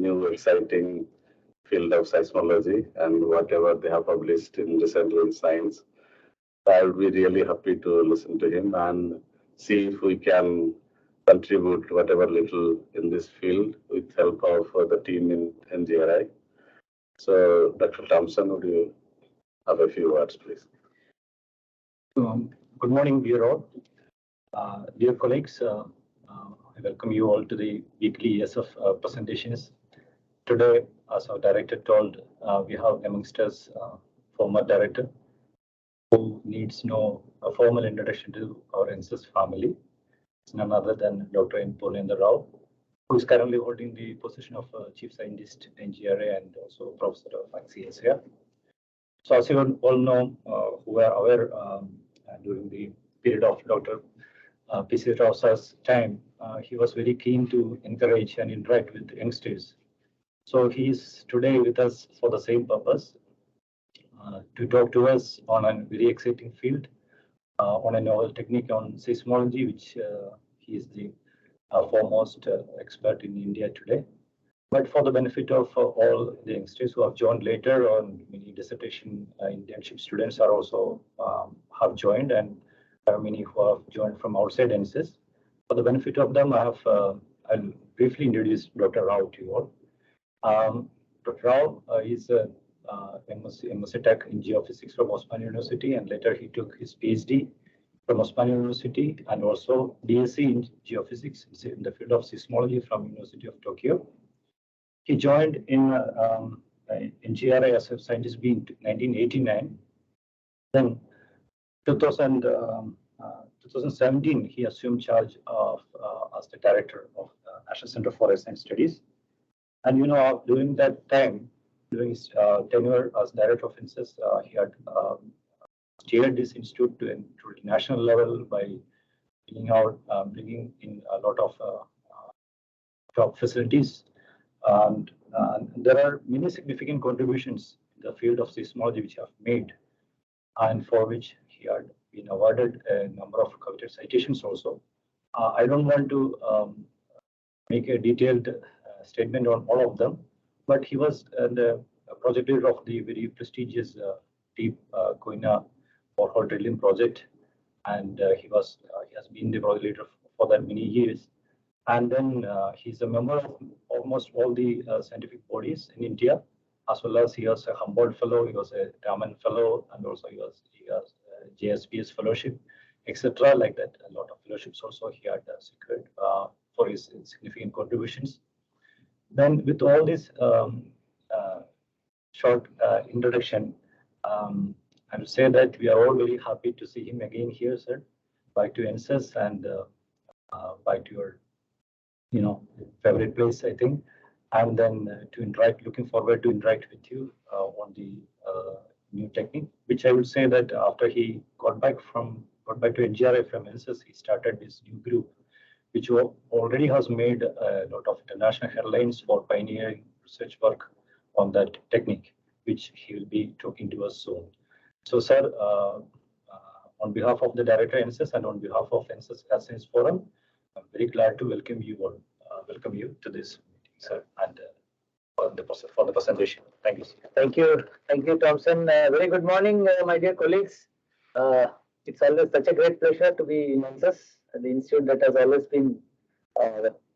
new exciting field of seismology and whatever they have published in recently in science. I would be really happy to listen to him and see if we can contribute whatever little in this field with help of the team in NGRI. So, Dr. Thompson, would you have a few words, please? Good morning, dear all. Dear colleagues, I welcome you all to the weekly ESSO presentations. Today, as our director told, we have amongst us former director who needs no formal introduction to our NCESS family. It's none other than Dr. Purnachandra Rao, who is currently holding the position of Chief Scientist NGRI and also Professor of NCESS here. So as you all know, who were aware during the period of Dr. P.C. Rao's time, he was very keen to encourage and interact with youngsters. So he is today with us for the same purpose, to talk to us on a very exciting field, on a novel technique on seismology, which he is the foremost expert in India today. But for the benefit of all the youngsters who have joined later, or many dissertation internship students are also have joined, and there are many who have joined from outside NCESS. For the benefit of them, I'll briefly introduce Dr. Rao to you all. Dr. Rao is a MSc Tech in Geophysics from Osman University, and later he took his PhD from Osman University, and also DSc in Geophysics in the field of seismology from University of Tokyo. He joined in NGRI as a scientist in 1989. Then 2017, he assumed charge of as the director of National Center for Earth Science Studies. And during that time, during his tenure as director of NCESS, he had steered this institute to the national level by bringing in a lot of top facilities. And there are many significant contributions in the field of seismology which have made, and for which he had been awarded a number of coveted citations also. I don't want to make a detailed statement on all of them, but he was the project leader of the very prestigious Deep Koina borehole drilling project, and he has been the project leader for that many years. And then he's a member of almost all the scientific bodies in India, as well as he was a Humboldt Fellow, he was a Raman Fellow, and also he has JSPS Fellowship, etc. Like that. A lot of fellowships also he had secured for his significant contributions. Then, with all this short introduction, I will say that we are all very happy to see him again here, sir. Back to NCESS and back to your favorite place, I think, and then to interact, looking forward to interact with you on the new technique, which I would say that after he got back to NGRI from NCESS, he started this new group, which already has made a lot of international headlines for pioneering research work on that technique, which he will be talking to us soon. So, sir, on behalf of the director NCESS and on behalf of NCESS Earth Science Forum, I'm very glad to welcome you all. Welcome you to this meeting, sir, and for the presentation. Thank you, sir. Thank you, Thompson. Very good morning, my dear colleagues. It's always such a great pleasure to be in NCESS, the institute that has always been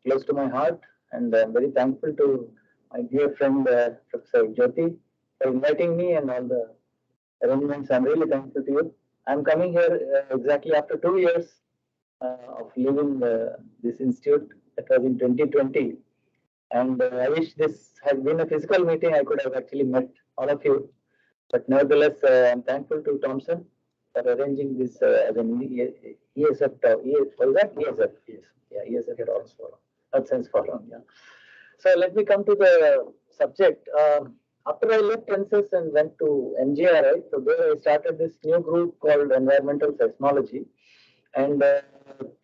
close to my heart, and I'm very thankful to my dear friend Professor Jyoti for inviting me and all the arrangements. I'm really thankful to you. I'm coming here exactly after 2 years of leaving this institute. That was in 2020, and I wish this had been a physical meeting. I could have actually met all of you, but nevertheless, I'm thankful to Thompson for arranging this as an ESF. What is that? ESF. Yes. Yeah, ESF Earth Science Forum. Yeah. So let me come to the subject. After I left NCESS and went to NGRI, so there I started this new group called Environmental Seismology, and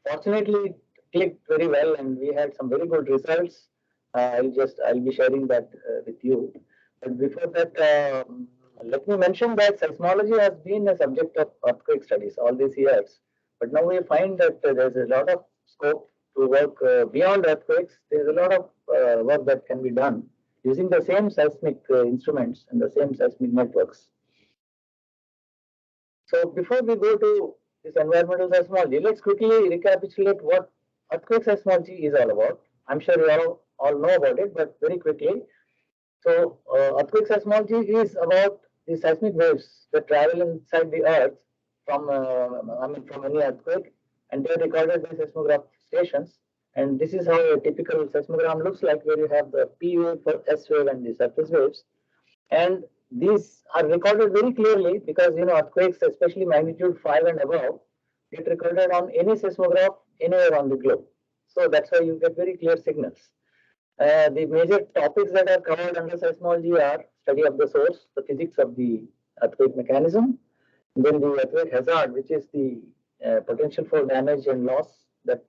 fortunately it clicked very well, and we had some very good results. I'll be sharing that with you. But before that, let me mention that seismology has been a subject of earthquake studies all these years. But now we find that there's a lot of scope to to work beyond earthquakes. There is a lot of work that can be done using the same seismic instruments and the same seismic networks. So before we go to this environmental seismology, let's quickly recapitulate what earthquake seismology is all about. I'm sure you all know about it, but very quickly. So earthquake seismology is about the seismic waves that travel inside the earth from from any earthquake, and they are recorded by seismograph stations. And this is how a typical seismogram looks like, where you have the P wave, S wave, and the surface waves. And these are recorded very clearly because earthquakes, especially magnitude 5 and above, get recorded on any seismograph anywhere on the globe. So that's why you get very clear signals. The major topics that are covered under seismology are study of the source, the physics of the earthquake mechanism, then the earthquake hazard, which is the potential for damage and loss that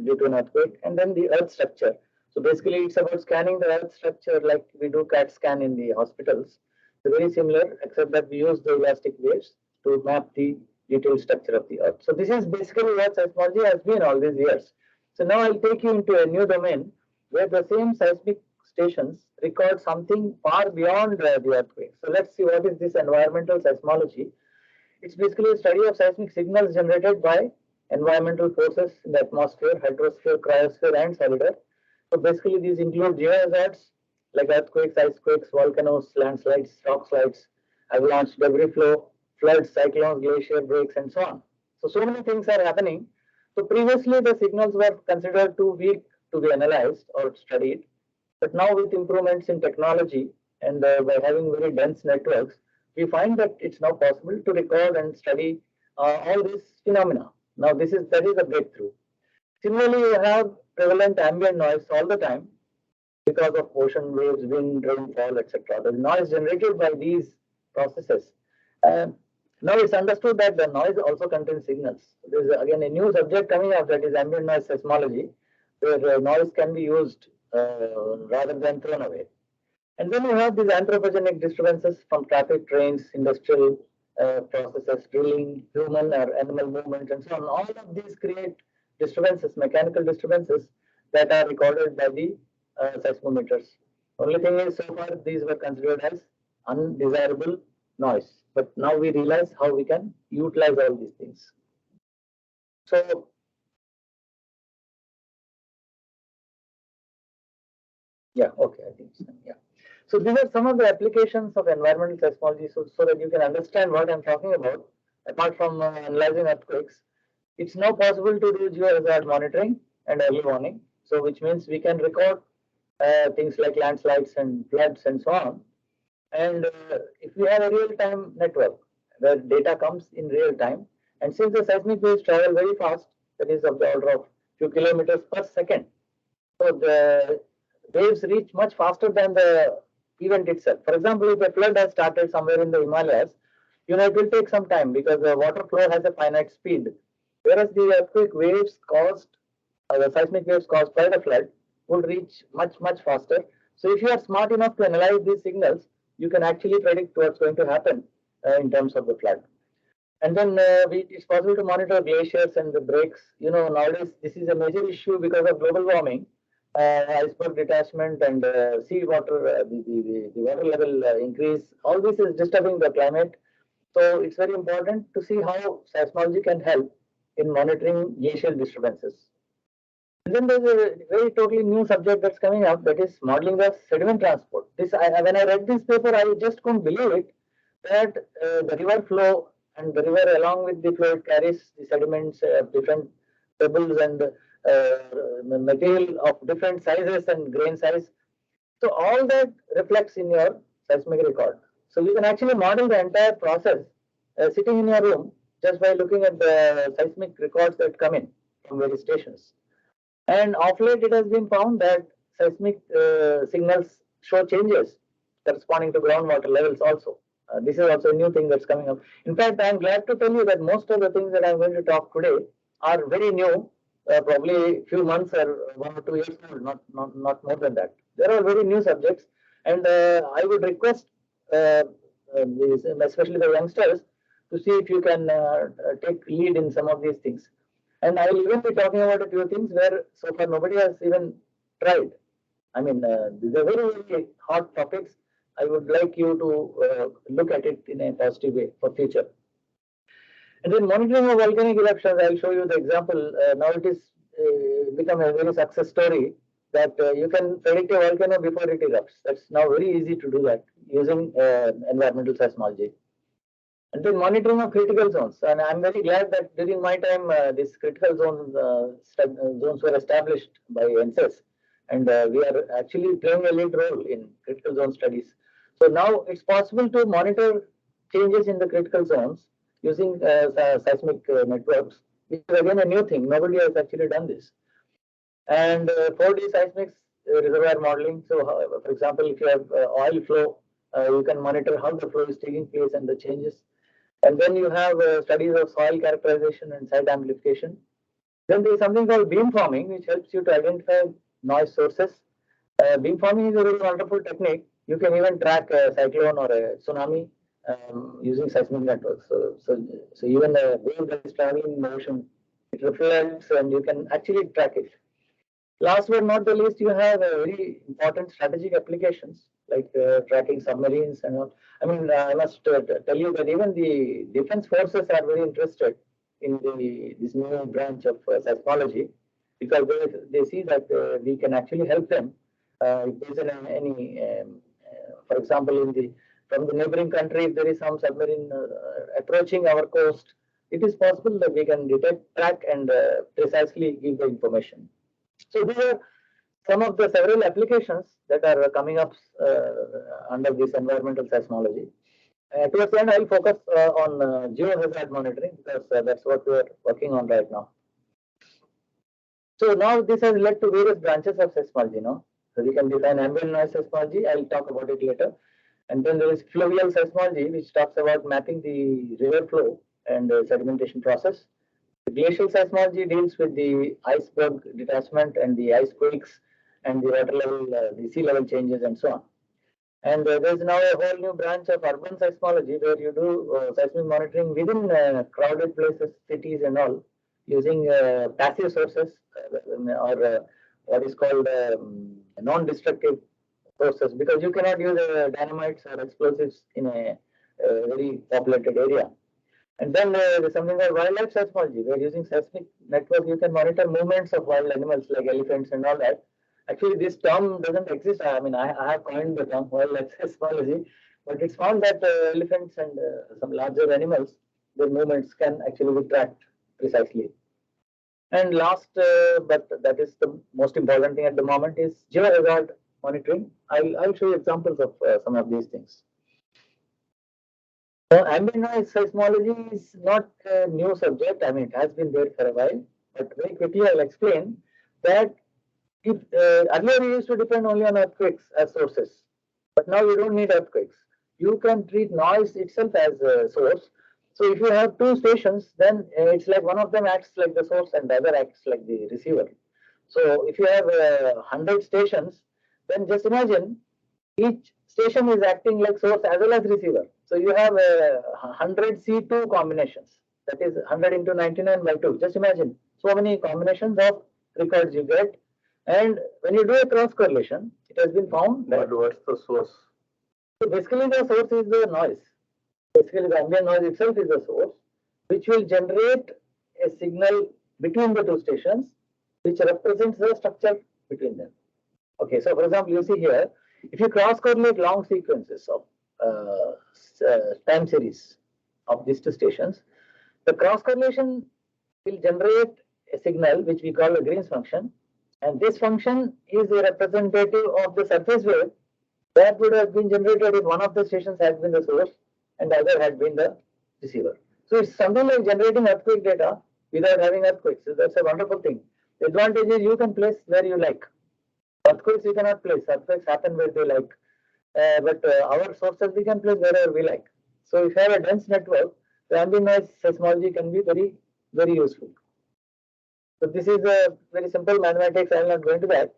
due to an earthquake, and then the earth structure. So basically, it's about scanning the earth structure like we do CAT scan in the hospitals. It's very similar, except that we use the elastic waves to map the detailed structure of the earth. So this is basically what seismology has been all these years. So now I'll take you into a new domain where the same seismic stations record something far beyond the earthquake. So let's see what is this environmental seismology. It's basically a study of seismic signals generated by environmental forces in the atmosphere, hydrosphere, cryosphere, and solid earth. So basically, these include geohazards like earthquakes, icequakes, volcanoes, landslides, rock slides, avalanche, debris flow, floods, cyclones, glacier breaks, and so on. So many things are happening. So previously, the signals were considered too weak to be analyzed or studied. But now with improvements in technology and by having very dense networks, we find that it's now possible to record and study all these phenomena. Now that is a breakthrough. Similarly, you have prevalent ambient noise all the time because of ocean waves, wind, rainfall, etc. The noise generated by these processes. Now it's understood that the noise also contains signals. There is again a new subject coming up, that is ambient noise seismology, where noise can be used rather than thrown away. And then you have these anthropogenic disturbances from traffic, trains, industrial processes, drilling, human or animal movement, and so on. All of these create disturbances, mechanical disturbances that are recorded by the seismometers. Only thing is, so far these were considered as undesirable noise. But now we realize how we can utilize all these things. So yeah, okay, I think so. Yeah. So these are some of the applications of environmental seismology, so that you can understand what I'm talking about. Apart from analyzing earthquakes, it's now possible to do geohazard monitoring and early warning. So which means we can record things like landslides and floods and so on. And if we have a real-time network where data comes in real time, and since the seismic waves travel very fast, that is of the order of few kilometers per second, so the waves reach much faster than the event itself. For example, if a flood has started somewhere in the Himalayas, it will take some time because the water flow has a finite speed. Whereas the earthquake waves caused, the seismic waves caused by the flood would reach much faster. So if you are smart enough to analyze these signals, you can actually predict what's going to happen in terms of the flood. And then it's possible to monitor glaciers and the breaks. Nowadays this is a major issue because of global warming. Iceberg detachment and sea water, the water level increase, all this is disturbing the climate. So it's very important to see how seismology can help in monitoring glacial disturbances. And then there's a very totally new subject that's coming up, that is modeling the sediment transport. When I read this paper, I just couldn't believe it, that the river flow and the river along with the flow carries the sediments, different pebbles and material of different sizes and grain size. So all that reflects in your seismic record. So you can actually model the entire process sitting in your room just by looking at the seismic records that come in from various stations. And of late, it has been found that seismic signals show changes corresponding to groundwater levels also. This is also a new thing that's coming up. In fact, I'm glad to tell you that most of the things that I'm going to talk today are very new, probably a few months or 1 or 2 years old, not more than that. They're all very new subjects, and I would request especially the youngsters to see if you can take lead in some of these things. And I will even be talking about a few things where so far nobody has even tried. I mean, these are very, very hot topics. I would like you to look at it in a positive way for future. And then monitoring of volcanic eruptions, I'll show you the example. Now it is become a very success story that you can predict a volcano before it erupts. That's now very easy to do that using environmental seismology. And then monitoring of critical zones. And I'm very glad that during my time, these critical zones were established by NCESS. And we are actually playing a lead role in critical zone studies. So now it's possible to monitor changes in the critical zones using seismic networks, which is again a new thing. Nobody has actually done this. And 4D seismic reservoir modeling. So, for example, if you have oil flow, you can monitor how the flow is taking place and the changes. And then you have studies of soil characterization and site amplification. Then there is something called beamforming, which helps you to identify noise sources. Beamforming is a very wonderful technique. You can even track a cyclone or a tsunami using seismic networks. So even a wave that is traveling in motion, it reflects and you can actually track it. Last but not the least, you have very important strategic applications like tracking submarines and all. I mean, I must tell you that even the defense forces are very interested in this new branch of seismology because they see that we can actually help them. If there is any, for example, from the neighboring country, if there is some submarine approaching our coast, it is possible that we can detect, track, and precisely give the information. So these are some of the several applications that are coming up under this environmental seismology. Towards the end, I'll focus on geohazard monitoring because that's what we are working on right now. So now this has led to various branches of seismology. So we can define ambient noise seismology. I'll talk about it later. And then there is fluvial seismology, which talks about mapping the river flow and sedimentation process. The glacial seismology deals with the iceberg detachment and the ice quakes and the water level, the sea level changes and so on. And there's now a whole new branch of urban seismology where you do seismic monitoring within crowded places, cities and all, using passive sources or what is called non-destructive sources, because you cannot use dynamites or explosives in a very populated area. And then there's something called wildlife seismology. We're using seismic network. You can monitor movements of wild animals like elephants and all that. Actually, this term doesn't exist. I mean, I have coined the term wildlife seismology, but it's found that elephants and some larger animals, their movements can actually be tracked precisely. And last, but that is the most important thing at the moment, is geohazard monitoring. I'll show you examples of some of these things. Ambient noise seismology is not a new subject. I mean, it has been there for a while, but very quickly I'll explain that if earlier we used to depend only on earthquakes as sources, but now you don't need earthquakes. You can treat noise itself as a source. So if you have two stations, then it's like one of them acts like the source and the other acts like the receiver. So if you have 100 stations, then just imagine each station is acting like source as well as receiver. So you have 100 C2 combinations. That is 100 into 99 by 2. Just imagine so many combinations of records you get. And when you do a cross correlation, it has been found that. What's the source? So basically, the source is the noise. Basically, the ambient noise itself is the source, which will generate a signal between the two stations, which represents the structure between them. Okay, so for example, you see here, if you cross correlate long sequences of time series of these two stations, the cross correlation will generate a signal which we call a Green's function, and this function is a representative of the surface wave that would have been generated if one of the stations had been the source and the other had been the receiver. So it's something like generating earthquake data without having earthquakes. So that's a wonderful thing. The advantage is you can place where you like. Earthquakes you cannot place. Earthquakes happen where they like. But our sources we can place wherever we like. So if you have a dense network, the ambient noise seismology can be very, very useful. So this is a very simple mathematics. I will not go into that.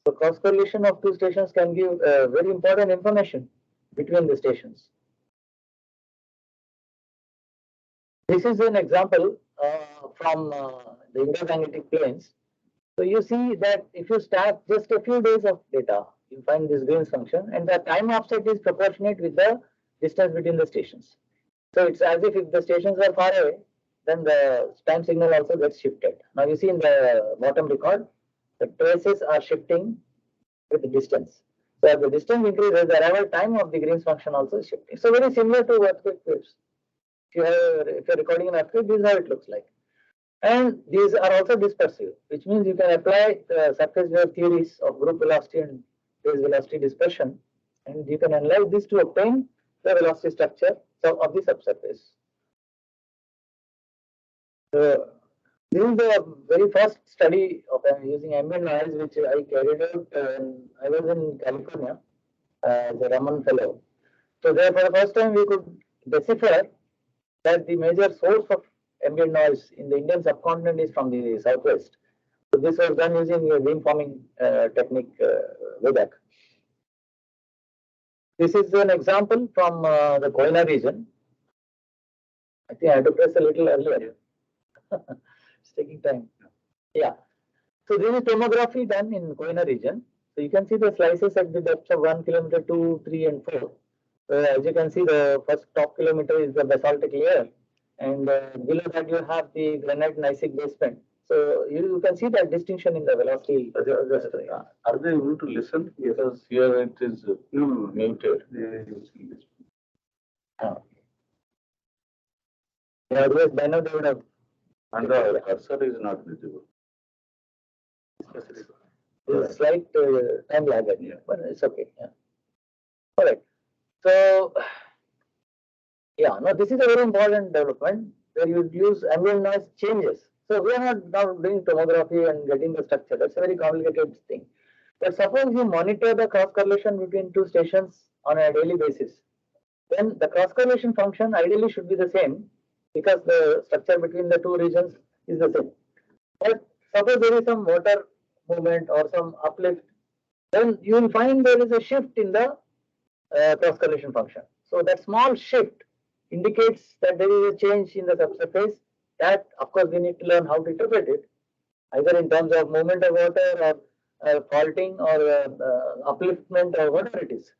So cross correlation of two stations can give very important information between the stations. This is an example from the Indo-Gangetic plains. So you see that if you start just a few days of data, you find this Green's function, and the time offset is proportionate with the distance between the stations. So it's as if the stations are far away, then the time signal also gets shifted. Now you see in the bottom record, the traces are shifting with the distance. So as the distance increases, the arrival time of the Green's function also is shifting. So very similar to earthquake waves. If you're recording an earthquake, this is how it looks like. And these are also dispersive, which means you can apply the surface wave theories of group velocity and phase velocity dispersion, and you can analyze this to obtain the velocity structure of the subsurface. This is the very first study of using ambient noise, which I carried out when I was in California as a Raman fellow. So there, for the first time, we could decipher that the major source of ambient noise in the Indian subcontinent is from the southwest. So this was done using a beamforming technique way back. This is an example from the Koyna region. I think I had to press a little earlier. It's taking time. Yeah. So this is tomography done in Koyna region. So you can see the slices at the depths of 1 kilometer, 2, 3, and 4. As you can see, the first top kilometer is the basaltic layer, and below that you have the granite gneissic basement. So you can see that distinction in the velocity. Are they able to listen? Because here it is muted. Otherwise, by now they would have. And the cursor is not visible. There's a slight time lag, but it's okay. Yeah. All right. So, yeah, now this is a very important development where you use ambient noise changes. So we are not now doing tomography and getting the structure. That's a very complicated thing. But suppose you monitor the cross correlation between two stations on a daily basis, then the cross correlation function ideally should be the same because the structure between the two regions is the same. But suppose there is some water movement or some uplift, then you will find there is a shift in the cross correlation function. So that small shift indicates that there is a change in the subsurface. That, of course, we need to learn how to interpret it, either in terms of movement of water or faulting or upliftment or whatever it is.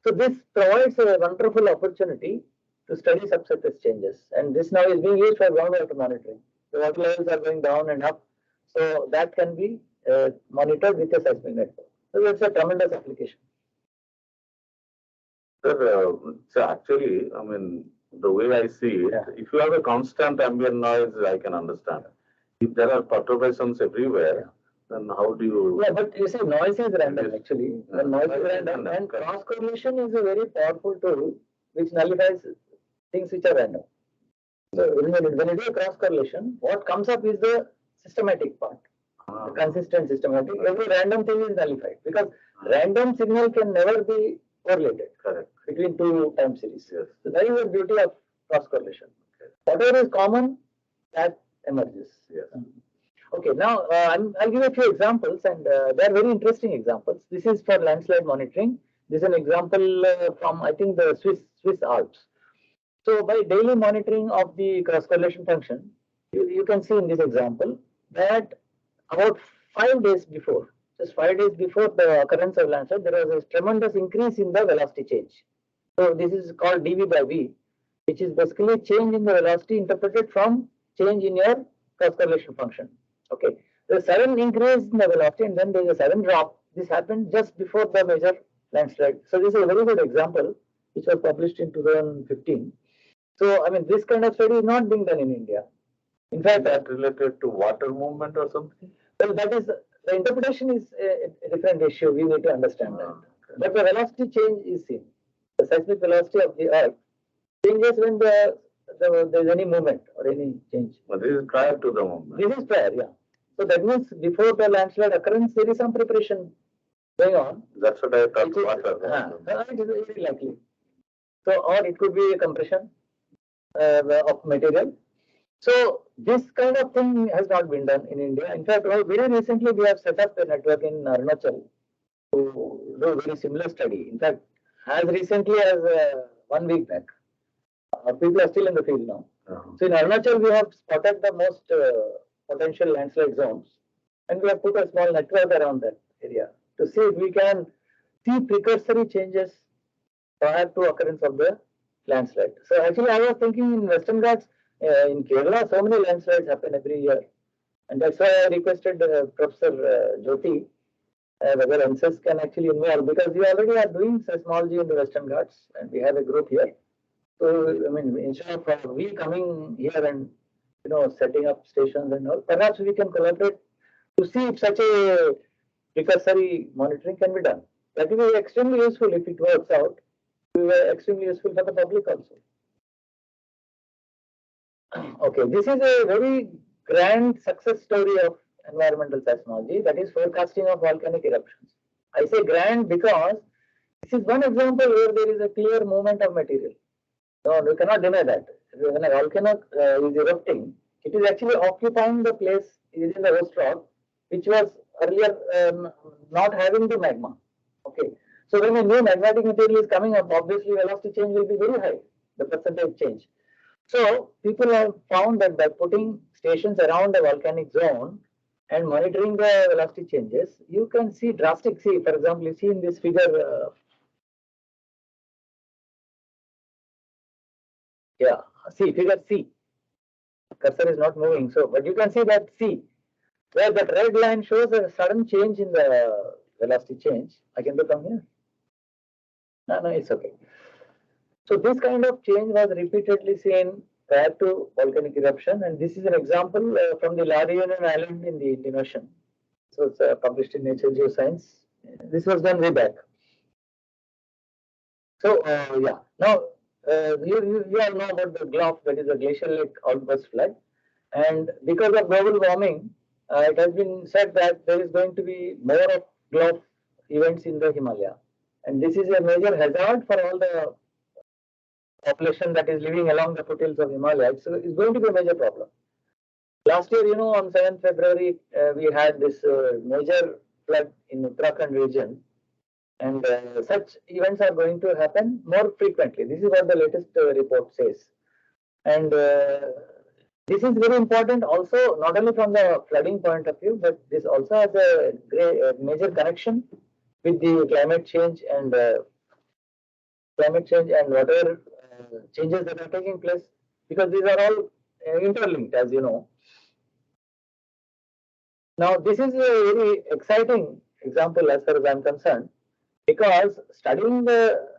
So this provides a wonderful opportunity to study subsurface changes, and this now is being used for groundwater monitoring. The water levels are going down and up, so that can be monitored with a seismic network. So that's a tremendous application. Sir, so actually, I mean, the way I see it, if you have a constant ambient noise, I can understand. If there are perturbations everywhere, then how do you? Yeah, but you see, noise is random actually. Noise is random, and cross correlation is a very powerful tool which nullifies things which are random. So when you do a cross correlation, what comes up is the systematic part, the consistent systematic. Every random thing is nullified because random signal can never be correlated between two time series. Yes. So that is the beauty of cross correlation. Whatever is common, that emerges. Yes. Okay, now I'll give a few examples, and they are very interesting examples. This is for landslide monitoring. This is an example from, I think, the Swiss Alps. So by daily monitoring of the cross correlation function, you can see in this example that about 5 days before, just 5 days before the occurrence of landslide, there was a tremendous increase in the velocity change. So this is called dV by V, which is basically change in the velocity interpreted from change in your cross correlation function. Okay, the sudden increase in the velocity and then there is a sudden drop. This happened just before the major landslide. So this is a very good example, which was published in 2015. So I mean, this kind of study is not being done in India. In fact, that related to water movement or something? Well, that is the interpretation is a different issue. We need to understand that. But the velocity change is seen. The seismic velocity of the Earth changes when there is any movement or any change. But this is prior to the movement. This is prior, yeah. So that means before the landslide occurrence, there is some preparation going on. That's what I thought. Water. It is very likely. So, or it could be a compression of material. So this kind of thing has not been done in India. In fact, very recently we have set up a network in Arunachal to do a very similar study. In fact, as recently as 1 week back, people are still in the field now. So in Arunachal, we have spotted the most potential landslide zones, and we have put a small network around that area to see if we can see precursory changes prior to occurrence of the landslide. So actually, I was thinking in Western Ghats, in Kerala, so many landslides happen every year, and that's why I requested Professor Jyoti whether NCESS can actually involve, because we already are doing seismology in the Western Ghats, and we have a group here. So I mean, instead of we coming here and setting up stations and all, perhaps we can collaborate to see if such a precursory monitoring can be done. That will be extremely useful if it works out. It will be extremely useful for the public also. Okay, this is a very grand success story of environmental seismology, that is forecasting of volcanic eruptions. I say grand because this is one example where there is a clear movement of material. No, we cannot deny that. When a volcano is erupting, it is actually occupying the place within the host rock, which was earlier not having the magma. Okay, so when a new magmatic material is coming up, obviously velocity change will be very high, the percentage change. So people have found that by putting stations around the volcanic zone and monitoring the velocity changes, you can see drastic. See, for example, you see in this figure. Yeah, see figure C. Cursor is not moving, so but you can see that C, where that red line shows a sudden change in the velocity change. I can come here. No, it's okay. So this kind of change was repeatedly seen prior to volcanic eruption, and this is an example from the La Reunion Island in the Indian Ocean. So it's published in Nature Geoscience. This was done way back. So yeah, now you all know about the GLOF, that is a glacial lake outburst flood, and because of global warming, it has been said that there is going to be more of GLOF events in the Himalaya, and this is a major hazard for all the population that is living along the foothills of Himalaya. So it's going to be a major problem. Last year, on 7th February, we had this major flood in Uttarakhand region, and such events are going to happen more frequently. This is what the latest report says, and this is very important also, not only from the flooding point of view, but this also has a major connection with the climate change and whatever changes that are taking place, because these are all interlinked, as you know. Now, this is a very exciting example as far as I'm concerned, because studying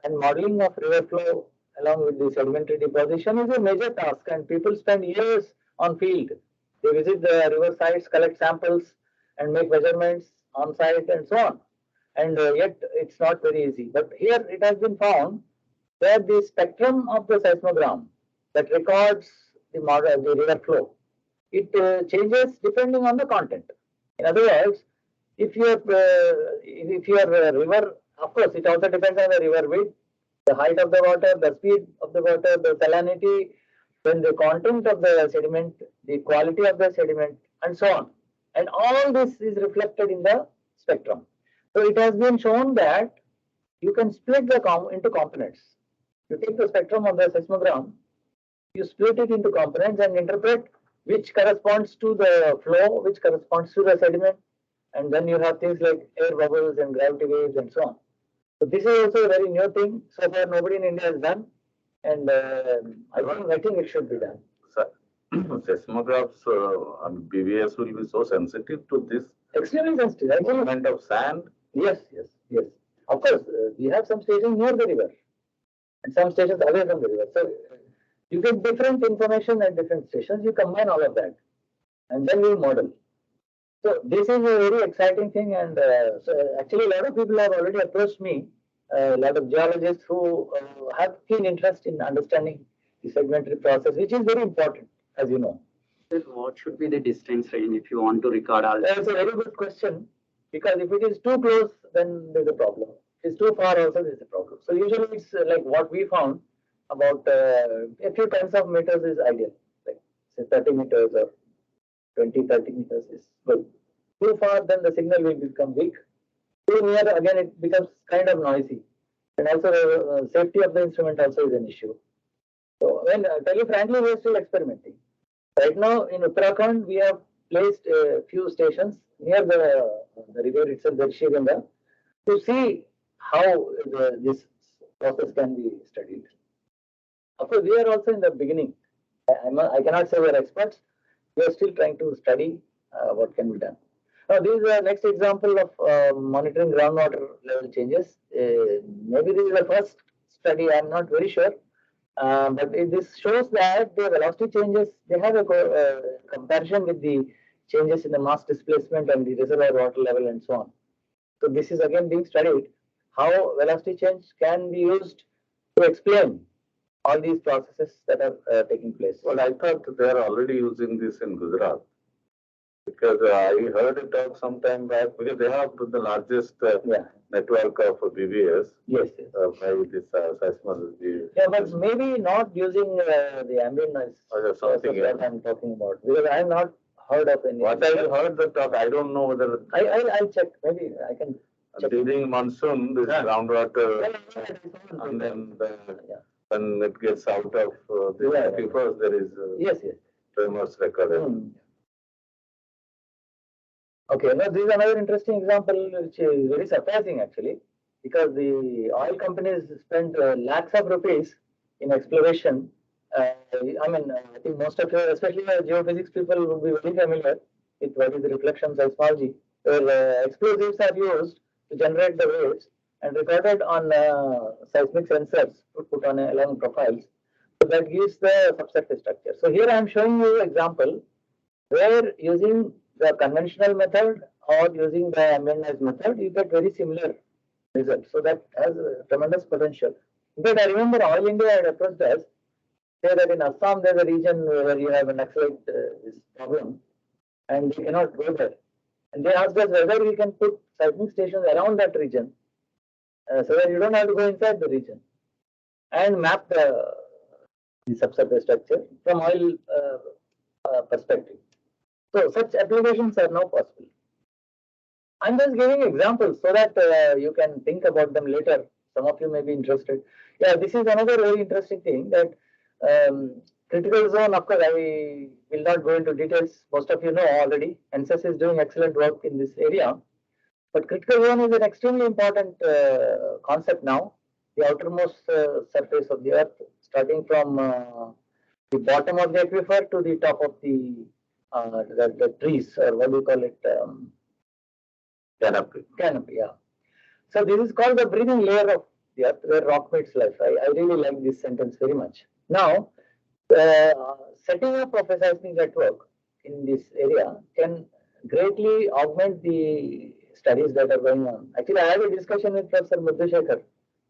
and modeling of river flow along with the sedimentary deposition is a major task, and people spend years on field. They visit the river sites, collect samples, and make measurements on site and so on. And yet, it's not very easy. But here it has been found that the spectrum of the seismogram that records the river flow, it changes depending on the content. In other words, if your river, of course, it also depends on the river width, the height of the water, the speed of the water, the salinity, then the content of the sediment, the quality of the sediment, and so on. And all this is reflected in the spectrum. So it has been shown that you can split the into components. You take the spectrum of the seismogram, you split it into components and interpret which corresponds to the flow, which corresponds to the sediment, and then you have things like air bubbles and gravity waves and so on. So this is also a very new thing. So far, nobody in India has done, and I think it should be done. Seismographs and BVS will be so sensitive to this. Extremely sensitive. Movement of sand. Yes. Of course, we have some stations near the river, and some stations away from the river. So you get different information at different stations. You combine all of that, and then you model. So this is a very exciting thing, and so actually a lot of people have already approached me, a lot of geologists who have keen interest in understanding the sedimentary process, which is very important, as you know. What should be the distance range if you want to record all that? That's a very good question, because if it is too close, then there's a problem. If it's too far, also there's a problem. So usually it's like what we found, about a few tens of meters is ideal, like say 30 meters or 20-30 meters is good. Too far, then the signal will become weak. Too near, again, it becomes kind of noisy. And also the safety of the instrument also is an issue. So when tell you frankly, we are still experimenting. Right now in Uttarakhand, we have placed a few stations near the river itself, the Rishiganga, to see how this process can be studied. Of course, we are also in the beginning. I cannot say we are experts. We are still trying to study what can be done. Now, this is the next example of monitoring groundwater level changes. Maybe this is the first study, I am not very sure. But this shows that the velocity changes, they have a comparison with the changes in the mass displacement and the reservoir water level and so on. So this is again being studied, how velocity change can be used to explain all these processes that are taking place. Well, I thought they are already using this in Gujarat. Because I heard it talk some time back, because they have the largest network of BBS. Yes, yes. By this seismology. Yeah, but maybe not using the ambient noise. Or something that I'm talking about, because I have not heard of any. What I heard the talk, I don't know whether. I'll check. Maybe I can. During monsoon, this groundwater, and then when it gets out of the aquifers, there is yes, tremors recorded. Okay, now this is another interesting example, which is very surprising actually, because the oil companies spend lakhs of rupees in exploration. I think most of you, especially geophysics people, will be very familiar with what is the reflection seismology, where explosives are used to generate the waves and recorded on seismic sensors put on along profiles. So that gives the subsurface structure. So here I am showing you an example where using the conventional method or using the ambient noise method, you get very similar results. So that has a tremendous potential. But I remember Oil India had approached us, say that in Assam there is a region where you have an Naxalite this problem, and you cannot go there. And they asked us whether we can put seismic stations around that region, so that you don't have to go inside the region, and map the subsurface structure from oil perspective. So such applications are now possible. I'm just giving examples so that you can think about them later. Some of you may be interested. Yeah, this is another very interesting thing, that critical zone, of course, I will not go into details. Most of you know already. NCESS is doing excellent work in this area. But critical zone is an extremely important concept now. The outermost surface of the earth, starting from the bottom of the aquifer to the top of the trees, or what do you call it? Canopy. Canopy, yeah. So this is called the breathing layer of the earth, where rock meets life. I really like this sentence very much. Now, setting up of a seismic network in this area can greatly augment the studies that are going on. Actually, I had a discussion with Professor Mudhushekhar,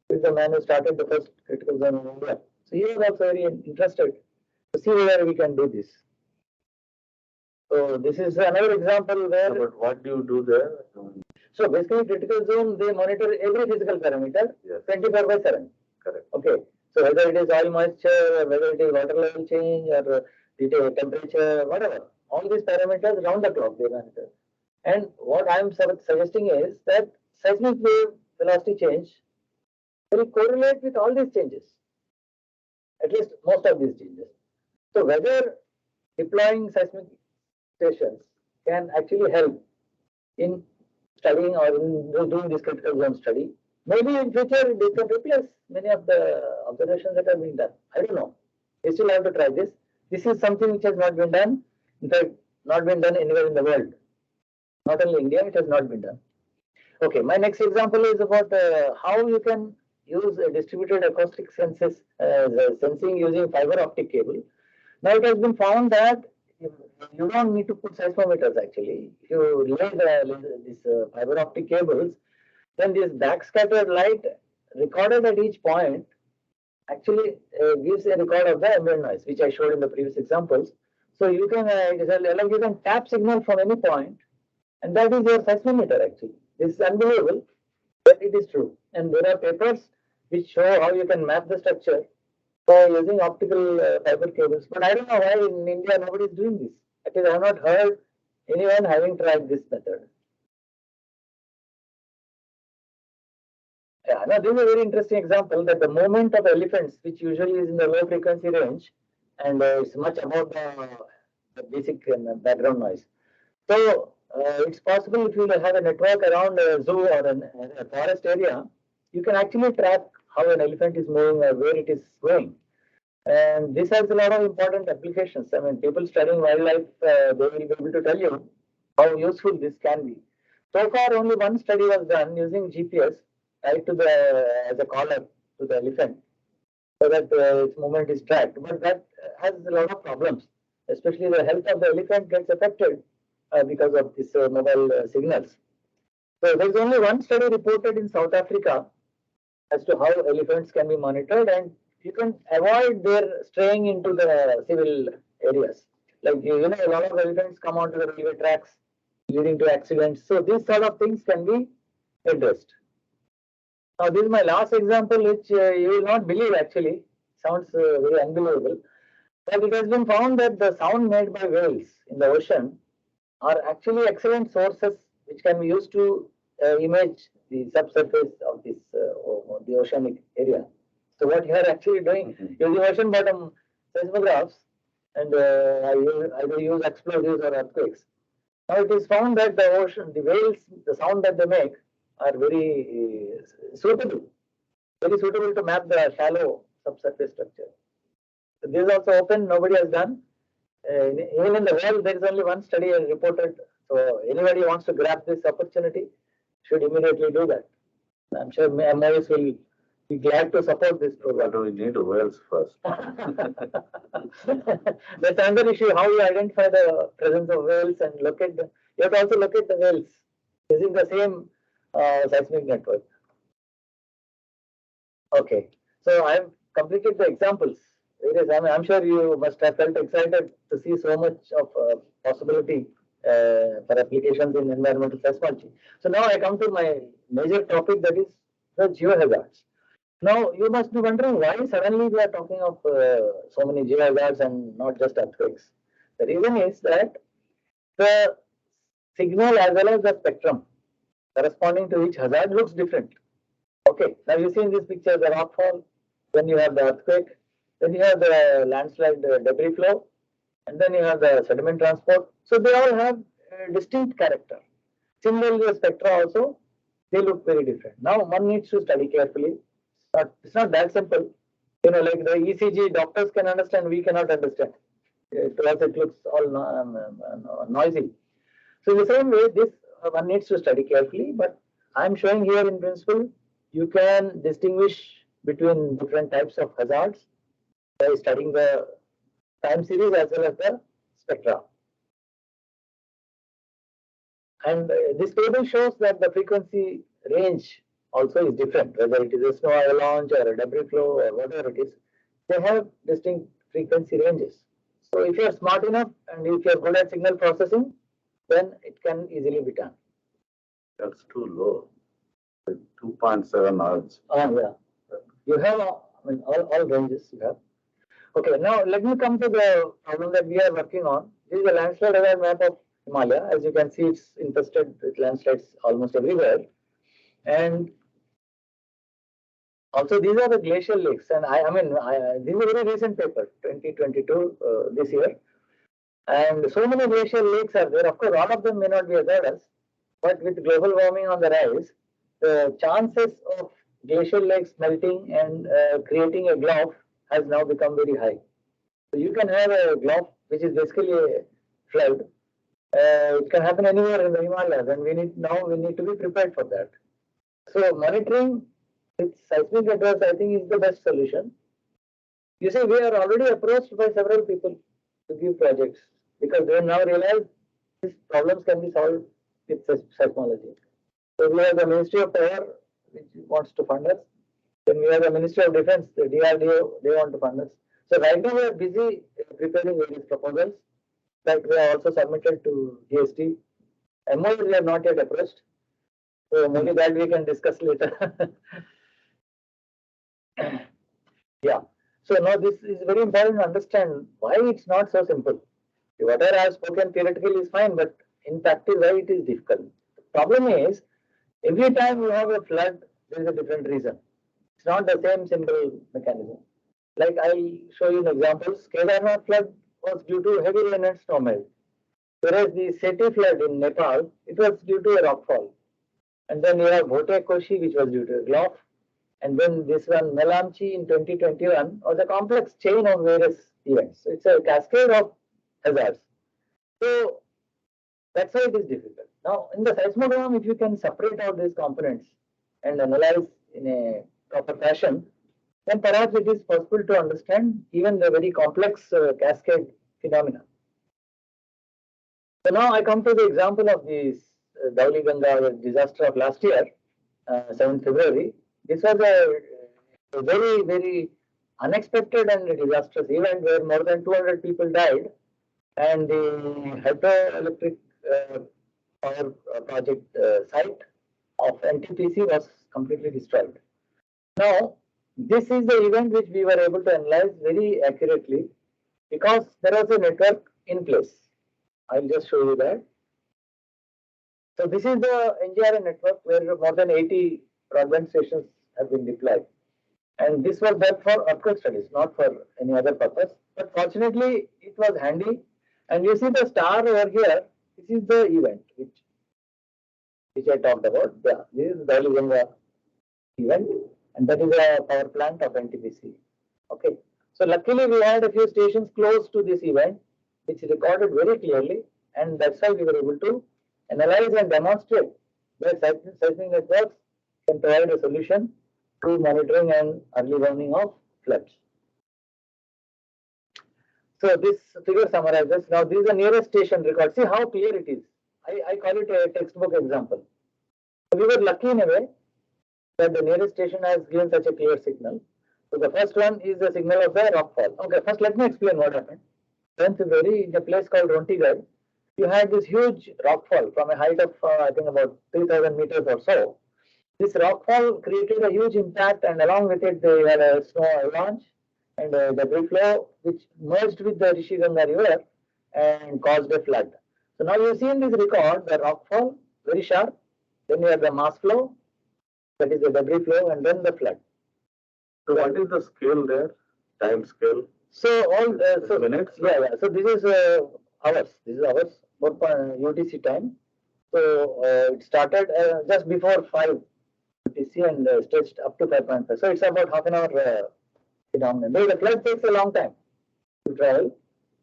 who is the man who started the first critical zone in India. So he was also very interested to see whether we can do this. So this is another example where. So, but what do you do there? So basically, critical zone, they monitor every physical parameter, 24/7. Correct. Okay. So whether it is oil moisture, or whether it is water level change, or the temperature, whatever, all these parameters round the clock they monitor. And what I am suggesting is that seismic wave velocity change will correlate with all these changes, at least most of these changes. So whether deploying seismic stations can actually help in studying or in doing this critical zone study. Maybe in future they can replace many of the observations that are being done. I don't know. We still have to try this. This is something which has not been done. In fact, not been done anywhere in the world. Not only India, it has not been done. Okay, my next example is about how you can use a distributed acoustic sensing using fiber optic cable. Now it has been found that you don't need to put seismometers actually. If you lay these fiber optic cables, then this backscattered light recorded at each point actually gives a record of the ambient noise, which I showed in the previous examples. So you can you can tap signal from any point, and that is your seismometer actually. This is unbelievable, but it is true. And there are papers which show how you can map the structure by using optical fiber cables. But I don't know why in India nobody is doing this. At least I have not heard anyone having tried this method. Yeah, now this is a very interesting example that the movement of elephants, which usually is in the low frequency range, and it's much above the basic background noise. So it's possible if you have a network around a zoo or a forest area, you can actually track how an elephant is moving or where it is going. And this has a lot of important applications. I mean, people studying wildlife, they will be able to tell you how useful this can be. So far, only one study was done using GPS tied to as a collar to the elephant, so that its movement is tracked. But that has a lot of problems, especially the health of the elephant gets affected because of these mobile signals. So there's only one study reported in South Africa as to how elephants can be monitored, and you can avoid their straying into the civil areas. Like, you know, a lot of elephants come onto the railway tracks, leading to accidents. So these sort of things can be addressed. Now, this is my last example, which you will not believe actually. Sounds very unbelievable. But it has been found that the sound made by whales in the ocean are actually excellent sources which can be used to image the subsurface of this the oceanic area. So what you are actually doing, using ocean bottom seismographs, and either use explosives or earthquakes. Now it is found that the whales, the sound that they make are very suitable to map the shallow subsurface structure. So this is also open, nobody has done. Even in the world, there is only one study reported. So anybody wants to grab this opportunity should immediately do that. I'm sure MIS will be glad to support this program. But we need whales first. That's another issue, how you identify the presence of whales and locate them. You have to also locate the whales using the same seismic network. Okay, so I've completed the examples. I'm sure you must have felt excited to see so much of possibility for applications in environmental seismology. So now I come to my major topic, that is the geohazards. Now you must be wondering why suddenly we are talking of so many geohazards and not just earthquakes. The reason is that the signal as well as the spectrum corresponding to each hazard looks different. Okay, now you see in this picture the rockfall, then you have the earthquake, then you have the landslide debris flow, and then you have the sediment transport. So they all have a distinct character. Similarly, the spectra also, they look very different. Now one needs to study carefully. It's not that simple. You know, like the ECG, doctors can understand, we cannot understand. To us, it looks all noisy. So in the same way, this one needs to study carefully. But I'm showing here in principle, you can distinguish between different types of hazards by studying the time series as well as the spectra. And this table shows that the frequency range also is different, whether it is a snow avalanche or a debris flow or whatever it is. They have distinct frequency ranges. So if you are smart enough and if you are good at signal processing, then it can easily be done. That's too low. 2.7 hertz. Oh, yeah. You have all ranges you have. Okay, now let me come to the problem that we are working on. This is a landslide hazard map of Himalaya. As you can see, it's infested with landslides almost everywhere. And also, these are the glacial lakes. And this is a very recent paper, 2022, this year. And so many glacial lakes are there. Of course, all of them may not be hazardous, but with global warming on the rise, the chances of glacial lakes melting and creating a glob has now become very high. So you can have a glob, which is basically a flood. It can happen anywhere in the Himalayas, and we need to be prepared for that. So monitoring with seismic networks, I think, is the best solution. You see, we are already approached by several people to give projects because they now realize these problems can be solved with seismology. So we have the Ministry of Power, which wants to fund us. Then we have the Ministry of Defense, the DRDO, they want to fund us. So right now we are busy preparing various proposals that we have also submitted to GST. MOU we have not yet approached. So maybe that we can discuss later. Yeah. So now this is very important to understand why it's not so simple. Whatever I have spoken theoretically is fine, but in practice, why it is difficult. The problem is, every time you have a flood there is a different reason. It's not the same simple mechanism. Like I'll show you an example. Kedarnath flood was due to heavy rain and snow melt. Whereas the Seti flood in Nepal, it was due to a rockfall. And then you have Bhote Koshi, which was due to a glof. And then this one, Melamchi in 2021, was a complex chain of various events. So it's a cascade of hazards. So that's why it is difficult. Now, in the seismogram, if you can separate out these components and analyze in a proper fashion, then perhaps it is possible to understand even the very complex cascade phenomena. So now I come to the example of this Dauli Ganga disaster of last year, 7th February. This was a very, very unexpected and disastrous event where more than 200 people died, and the hydroelectric power project site of NTPC was completely destroyed. Now, this is the event which we were able to analyze very accurately because there was a network in place. I'll just show you that. So this is the NGRI network where more than 80 broadband stations have been deployed. And this was done for earthquake studies, not for any other purpose. But fortunately, it was handy. And you see the star over here. This is the event which I talked about. Yeah, this is the Dauli Ganga event, and that is a power plant of NTPC. Okay. So luckily, we had a few stations close to this event, which recorded very clearly, and that's why we were able to analyze and demonstrate that seismic networks can provide a solution to monitoring and early warning of floods. So this figure summarizes. Now this is the nearest station record. See how clear it is. I call it a textbook example. So we were lucky in a way that the nearest station has given such a clear signal. So the first one is the signal of the rockfall. Okay, first let me explain what happened. 10th February, in a place called Rontigarh, you had this huge rockfall from a height of I think about 3,000 meters or so. This rockfall created a huge impact, and along with it, they had a snow avalanche and a debris flow which merged with the Rishi Ganga river and caused a flood. So now you see in this record the rockfall very sharp, then you have the mass flow, that is the debris flow, and then the flood. So what is the scale there? Time scale? So all so minutes? Yeah. So this is hours. This is hours for UTC time. So it started just before 5 UTC and stretched up to 5.5. So it's about half an hour phenomenon. Though the flood takes a long time to travel.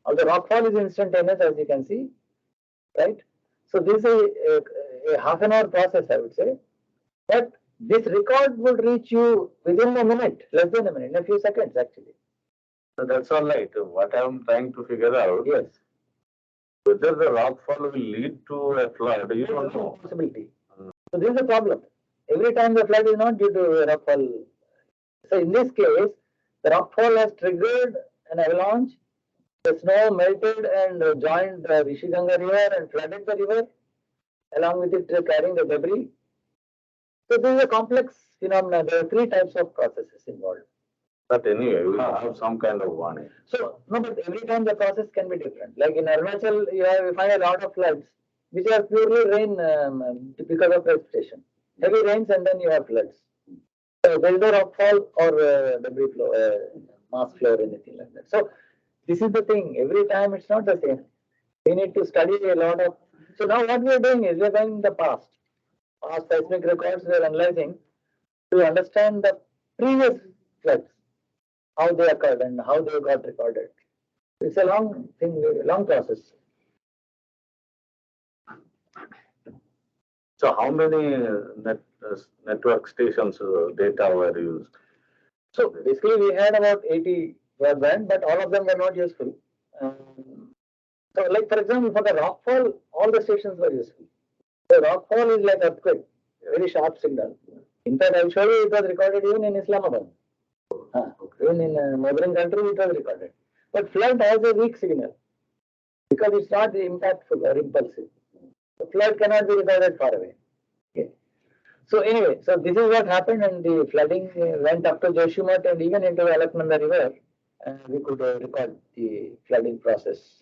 Although rockfall is instantaneous, as you can see, right? So this is a half an hour process, I would say. But this record would reach you within a minute, less than a minute, in a few seconds actually. So that's all right. What I'm trying to figure out, Yes. whether the rockfall will lead to a flood, you don't know. Possibility. So this is the problem. Every time the flood is not due to a rockfall. So in this case, the rockfall has triggered an avalanche. The snow melted and joined the Rishi Ganga river and flooded the river, along with it carrying the debris. So this is a complex phenomenon. There are 3 types of processes involved. But anyway, we have some kind of warning. So, no, but every time the process can be different. Like in Arunachal, you find a lot of floods, which are purely rain because of precipitation. Heavy rains and then you have floods. So there is no rockfall or debris flow, mass flow or anything like that. So this is the thing. Every time it's not the same. We need to study a lot of. So now what we are doing is we are going in the past seismic records we are analyzing to understand the previous floods, how they occurred and how they got recorded. It's a long thing, long process. So how many network stations data were used? So basically we had about 80 broadband, but all of them were not useful. So like for example, for the rockfall, all the stations were useful. The rockfall is like earthquake, very sharp signal. In fact, I'll show you it was recorded even in Islamabad. Even in a neighboring country, it was recorded. But flood has a weak signal because it's not impactful or impulsive. The flood cannot be recorded far away. Okay. So anyway, so this is what happened, and the flooding went up to Joshimath and even into the Alaknanda river, and we could record the flooding process.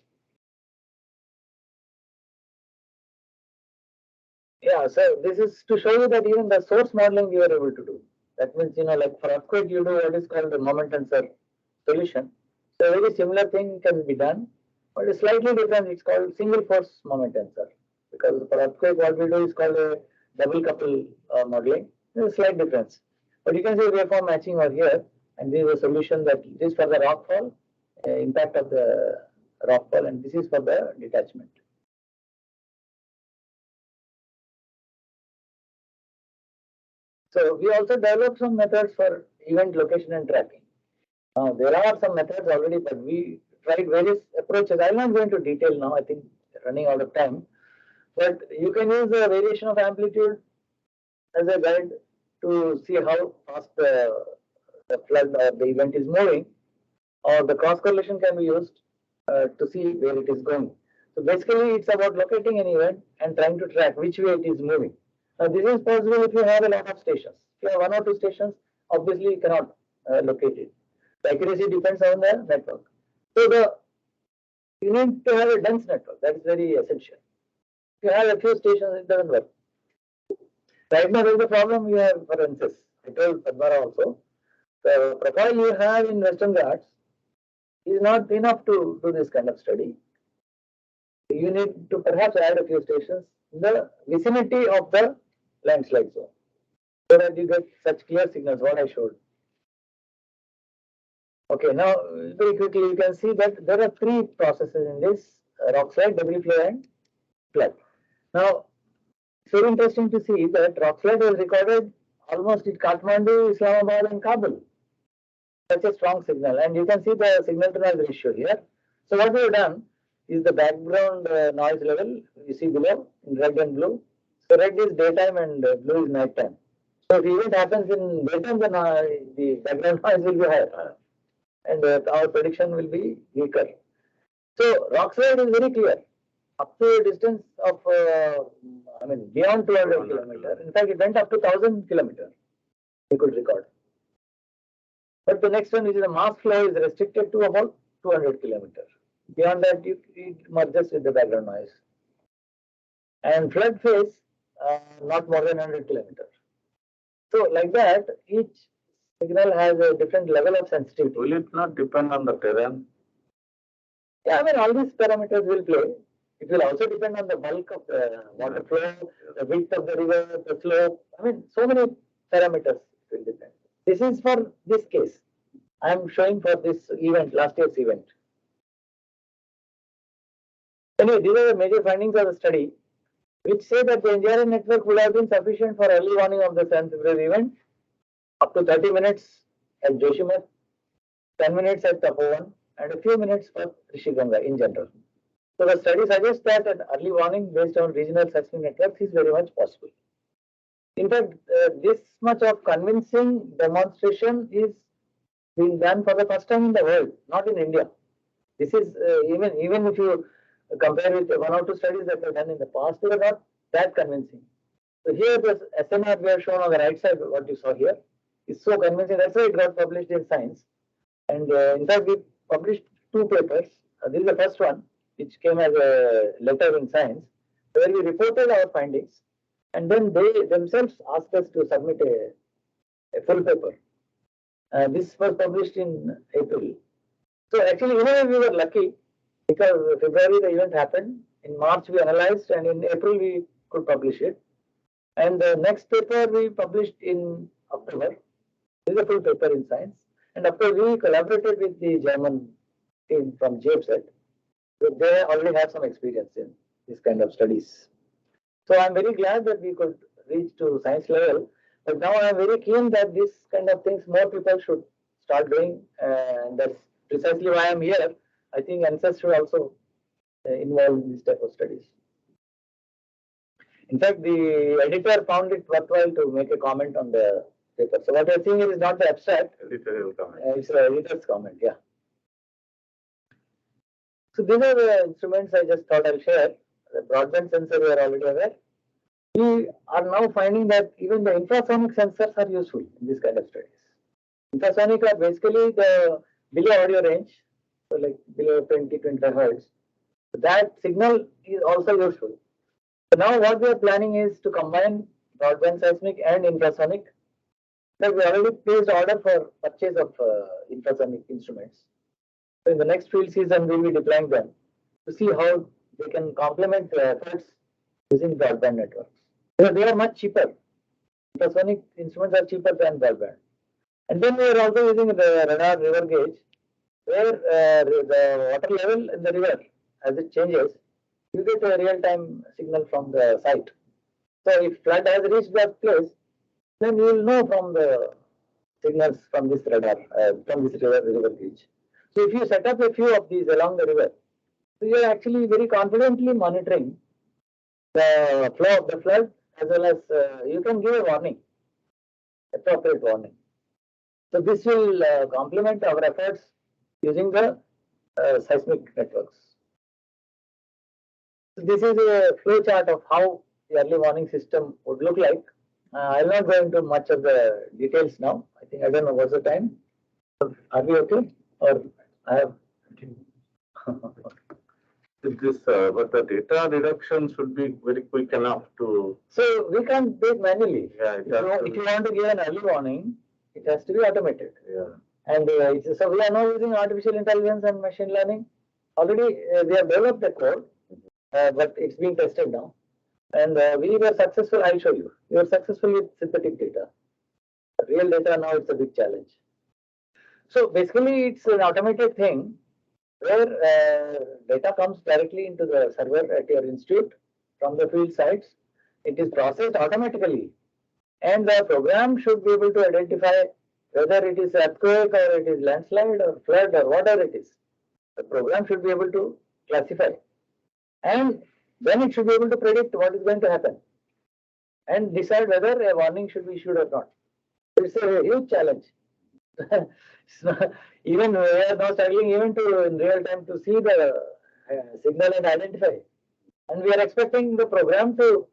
Yeah, so this is to show you that even the source modeling we are able to do. That means, like for earthquake, you do what is called the moment tensor solution. So a very similar thing can be done, but it's slightly different. It's called single force moment tensor. Because for earthquake, what we do is called a double couple modeling. There's a slight difference. But you can see waveform matching over here, and this is a solution that this is for the rockfall, impact of the rockfall, and this is for the detachment. So we also developed some methods for event location and tracking. Now there are some methods already, but we tried various approaches. I'm not going into detail now. I think running out of time. But you can use the variation of amplitude as a guide to see how fast the flood or the event is moving, or the cross correlation can be used to see where it is going. So basically, it's about locating an event and trying to track which way it is moving. Now, this is possible if you have a lot of stations. If you have one or two stations, obviously you cannot locate it. The accuracy depends on the network. So you need to have a dense network. That is very essential. If you have a few stations, it doesn't work. Right now, there is a problem you have for NCESS. I told Padmara also. The profile you have in Western Ghats is not enough to do this kind of study. You need to perhaps add a few stations in the vicinity of the landslide zone so that you get such clear signals, what I showed. Okay, now very quickly you can see that there are three processes in this: rock slide, debris flow, and flood. Now, it's very interesting to see that rock slide was recorded almost in Kathmandu, Islamabad, and Kabul. Such a strong signal, and you can see the signal to noise ratio here. So what we have done is the background noise level you see below in red and blue. So red is daytime and blue is nighttime. So if event happens in daytime, then the background noise will be higher, and our prediction will be weaker. So rock slide is very clear up to a distance of beyond 200 kilometers. In fact, it went up to 1000 kilometers. We could record. But the next one, which is the mass flow, is restricted to about 200 kilometers. Beyond that, it merges with the background noise. And flood phase, not more than 100 kilometers. So, like that, each signal has a different level of sensitivity. Will it not depend on the terrain? Yeah, all these parameters will play. It will also depend on the bulk of the water flow, the width of the river, the slope. So many parameters will depend. This is for this case. I am showing for this event, last year's event. Anyway, these are the major findings of the study, which say that the NGRI network would have been sufficient for early warning of the 7th February event, up to 30 minutes at Joshimath, 10 minutes at Tapovan, and a few minutes for Rishiganga in general. So the study suggests that an early warning based on regional seismic networks is very much possible. In fact, this much of convincing demonstration is being done for the first time in the world, not in India. This is even if you compare with one or two studies that were done in the past, they were not that convincing. So here the SNR we have shown on the right side, what you saw here, is so convincing. That's why it got published in Science. And in fact, we published two papers. This is the first one, which came as a letter in Science, where we reported our findings, and then they themselves asked us to submit a full paper. This was published in April. So actually, we were lucky because February the event happened. In March we analyzed, and in April we could publish it. And the next paper we published in October. This is a full paper in Science. And of course, we collaborated with the German team from JFZ. So they already have some experience in this kind of studies. So I'm very glad that we could reach to science level. But now I'm very keen that this kind of things more people should start doing. And that's precisely why I'm here. I think NCESS should also involve in this type of studies. In fact, the editor found it worthwhile to make a comment on the paper. So what you're seeing here is not the abstract. Editorial comment. It's the editor's comment, yeah. So these are the instruments I just thought I'll share. The broadband sensor we are already aware. We are now finding that even the infrasonic sensors are useful in this kind of studies. Infrasonic are basically the below audio range, so like below 20-25 hertz. That signal is also useful. So now what we are planning is to combine broadband seismic and infrasonic. That we already placed order for purchase of infrasonic instruments. So in the next field season, we will be deploying them to see how they can complement the efforts using broadband networks. Because they are much cheaper. Infrasonic instruments are cheaper than broadband. And then we are also using the radar river gauge, where the water level in the river, as it changes, you get a real-time signal from the site. So if flood has reached that place, then you will know from the signals from this radar, from this river gauge. So if you set up a few of these along the river, so you are actually very confidently monitoring the flow of the flood, as well as you can give a warning, appropriate warning. So this will complement our efforts using the seismic networks. So this is a flow chart of how the early warning system would look like. I'll not go into much of the details now. I don't know what's the time. Are we okay? Or I have. But the data reduction should be very quick enough to. So we can't do it manually. Yeah, if you want to give an early warning, it has to be automated. Yeah. And so we are now using artificial intelligence and machine learning. Already we have developed the code, but it's being tested now. And we were successful. I'll show you. We were successful with synthetic data. Real data now it's a big challenge. So basically, it's an automated thing where data comes directly into the server at your institute from the field sites. It is processed automatically, and the program should be able to identify whether it is earthquake or it is landslide or flood or whatever it is. The program should be able to classify, and then it should be able to predict what is going to happen and decide whether a warning should be issued or not. It's a huge challenge. Even we are now struggling even to in real time to see the signal and identify, and we are expecting the program to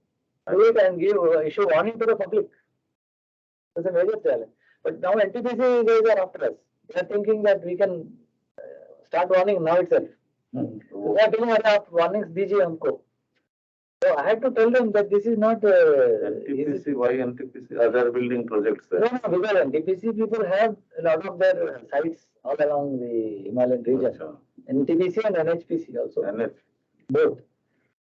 do it and issue warning to the public. It's a major challenge. But now NTPC guys are after us. They are thinking that we can start warning now itself. They are telling us warnings DG हमको. So I had to tell them that this is not NTPC. Why NTPC? Other building projects there. No, because NTPC people have a lot of their sites all along the Himalayan region. NTPC and NHPC also. Both.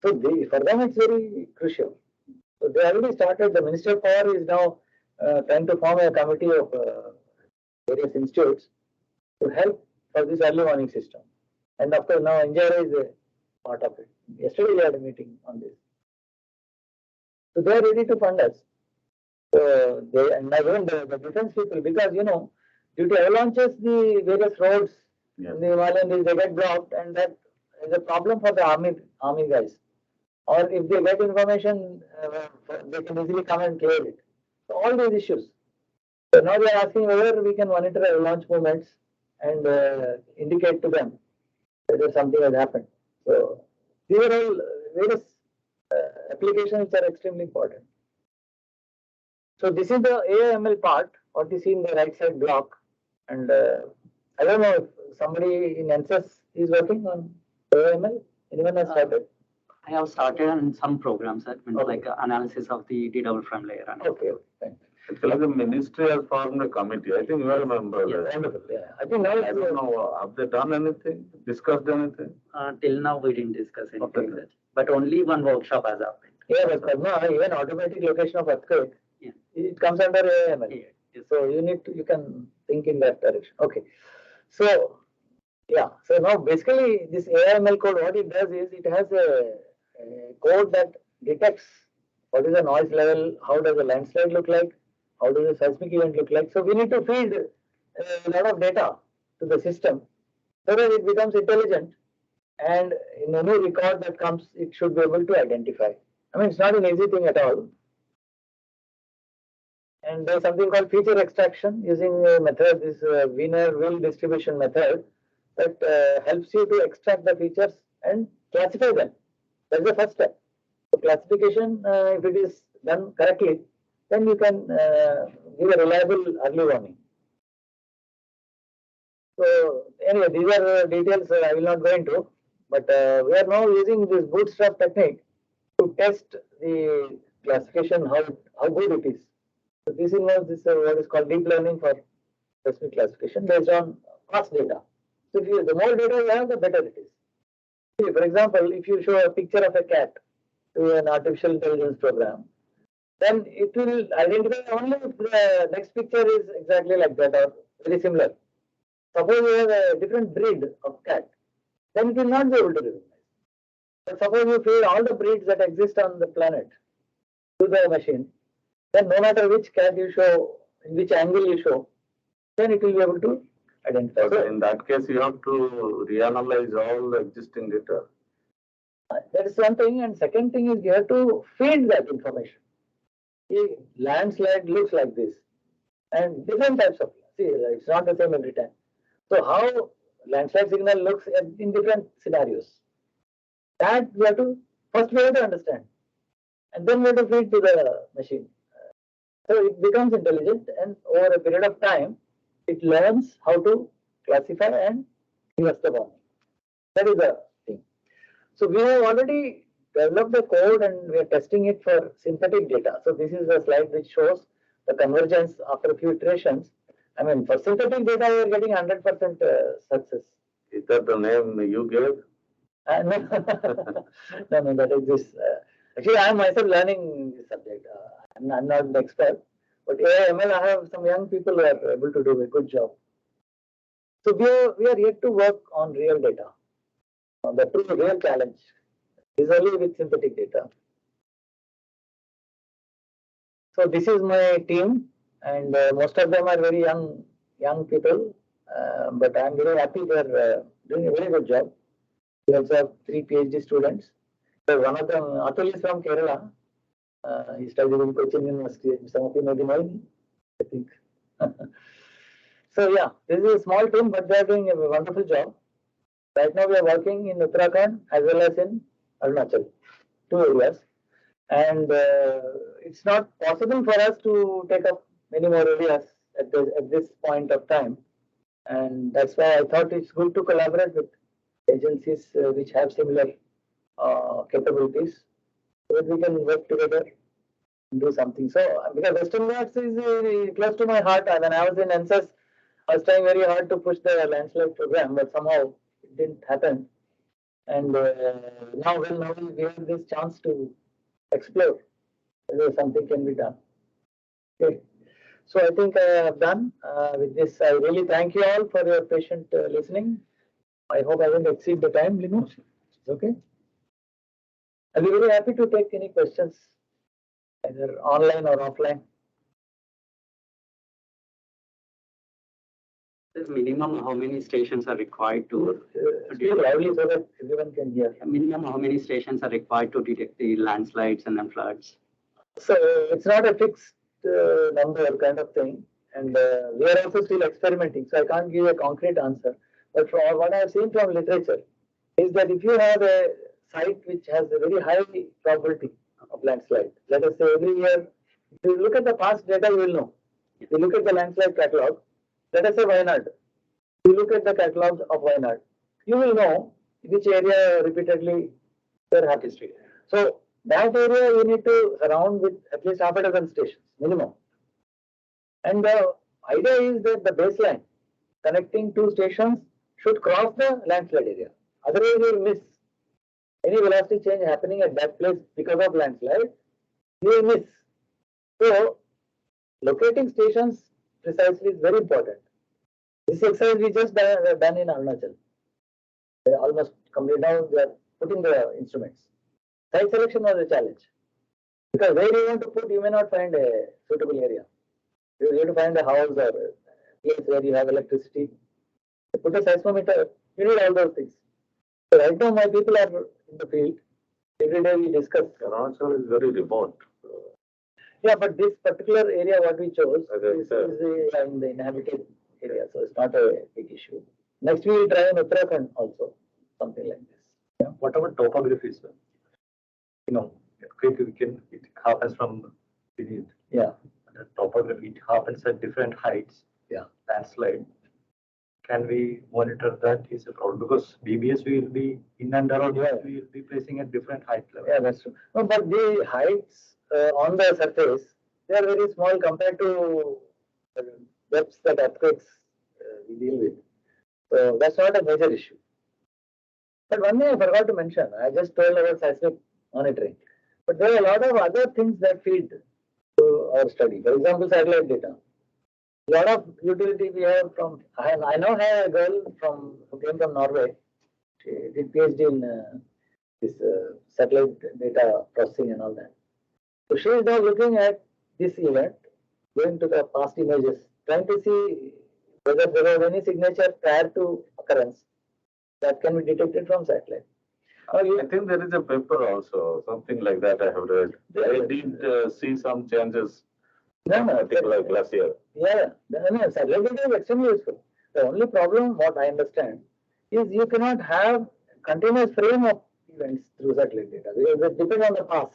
So for them it's very crucial. So they already started. The Minister of Power is now trying to form a committee of various institutes to help for this early warning system. And of course now NGRI is a part of it. Yesterday we had a meeting on this. So they are ready to fund us. So they and even the defense people, because due to avalanches, the various roads in the Himalayan region they get blocked, and that is a problem for the army guys. Or if they get information, they can easily come and clear it. So all these issues. So now they are asking whether we can monitor avalanche movements and indicate to them whether something has happened. So these are all various applications which are extremely important. So this is the AIML part, what you see in the right side block. And I don't know if somebody in NCESS is working on AIML. Anyone has started? I have started on some programs that means like analysis of the D double prime layer. Okay, thanks. Actually, the ministry has formed a committee. I think you are a member. Yeah, wonderful. Yeah, I think now I don't know. Have they done anything? Discussed anything? Till now we didn't discuss anything like that. But only one workshop has happened. Yeah, but now even automatic location of earthquake, it comes under AIML. Yes. So you can think in that direction. Okay. So yeah. So now basically this AIML code, what it does is it has a code that detects what is the noise level, how does a landslide look like, how does a seismic event look like. So we need to feed a lot of data to the system so that it becomes intelligent, and in any record that comes, it should be able to identify. I mean, it's not an easy thing at all. And there's something called feature extraction using a method, this Wiener will distribution method, that helps you to extract the features and classify them. That's the first step. So classification, if it is done correctly, then you can give a reliable early warning. So anyway, these are details I will not go into, but we are now using this bootstrap technique to test the classification, how good it is. So this involves what is called deep learning for seismic classification based on past data. So the more data you have, the better it is. See, for example, if you show a picture of a cat to an artificial intelligence program, then it will identify only if the next picture is exactly like that or very similar. Suppose you have a different breed of cat, then it will not be able to recognize. But suppose you feed all the breeds that exist on the planet to the machine, then no matter which cat you show, in which angle you show, then it will be able to identify. But in that case, you have to reanalyze all the existing data. That is one thing, and second thing is you have to feed that information. See, landslide looks like this, and different types of, see, it's not the same every time. So how landslide signal looks in different scenarios, that we have to understand, and then we have to feed to the machine. So it becomes intelligent, and over a period of time, it learns how to classify and give us the warning. That is the thing. So we have already developed the code and we are testing it for synthetic data. So this is a slide which shows the convergence after a few iterations. I mean, for synthetic data, we are getting 100% success. Is that the name you gave? No, that exists. Actually, I am myself learning this subject. I'm not an expert, but AI/ML, I have some young people who are able to do a good job. So we are yet to work on real data. The real challenge is only with synthetic data. So this is my team, and most of them are very young people, but I'm very happy they're doing a very good job. We also have 3 PhD students. So one of them, Atul, is from Kerala. He studied in Cochin University. Some of you may be knowing, I think. So yeah, this is a small team, but they are doing a wonderful job. Right now we are working in Uttarakhand as well as in Arunachal, 2 areas. And it's not possible for us to take up many more areas at this point of time. And that's why I thought it's good to collaborate with agencies which have similar capabilities, so that we can work together and do something. So because Western Ghats is close to my heart, and when I was in NCESS, I was trying very hard to push the landslide program, but somehow it didn't happen. And now we have this chance to explore whether something can be done. Okay. So I think I have done with this. I really thank you all for your patient listening. I hope I won't exceed the time limit. Okay. I'll be very happy to take any questions, either online or offline. The minimum how many stations are required to Speak loudly so that everyone can hear. minimum how many stations are required to detect the landslides and then floods? So it's not a fixed number kind of thing, and we are also still experimenting. So I can't give a concrete answer. But from what I have seen from literature, is that if you have a site which has a very high probability of landslide, let us say every year, if you look at the past data, you will know. If you look at the landslide catalog, let us say Wayanad. If you look at the catalog of Wayanad, you will know which area repeatedly there had history. So that area you need to surround with at least half a dozen stations minimum. And the idea is that the baseline connecting 2 stations should cross the landslide area. Otherwise, you will miss any velocity change happening at that place because of landslide. You will miss. So locating stations precisely is very important. This exercise we just done in Arunachal. They almost complete now. They are putting the instruments. Site selection was a challenge, because where you want to put, you may not find a suitable area. You have to find a house or a place where you have electricity. To put a seismometer, you need all those things. So right now, my people are in the field. Every day we discuss. Arunachal is very remote. Yeah, but this particular area what we chose is in the inhabited area, so it's not a big issue. Next we will try in Uttarakhand also, something like this. Yeah. Whatever topography, sir. It happens from beneath. Yeah. The topography, it happens at different heights. Yeah. Landslide. can we monitor that is a problem? Because BBS will be in and around, we will be placing at different height level. Yeah, that's true. No, but the heights on the surface, they are very small compared to the depths that earthquakes we deal with. So that's not a major issue. But one thing I forgot to mention, I just told about seismic monitoring. But there are a lot of other things that feed to our study. For example, satellite data. A lot of utility we have from, I now have a girl who came from Norway. She did PhD in this satellite data processing and all that. So she is now looking at this event, going to the past images, trying to see whether there was any signature prior to occurrence that can be detected from satellite. I think there is a paper also, something like that I have read. I did see some changes in a particular glacier. Yeah, satellite data is extremely useful. The only problem, what I understand, is you cannot have continuous frame of events through satellite data because it depends on the path.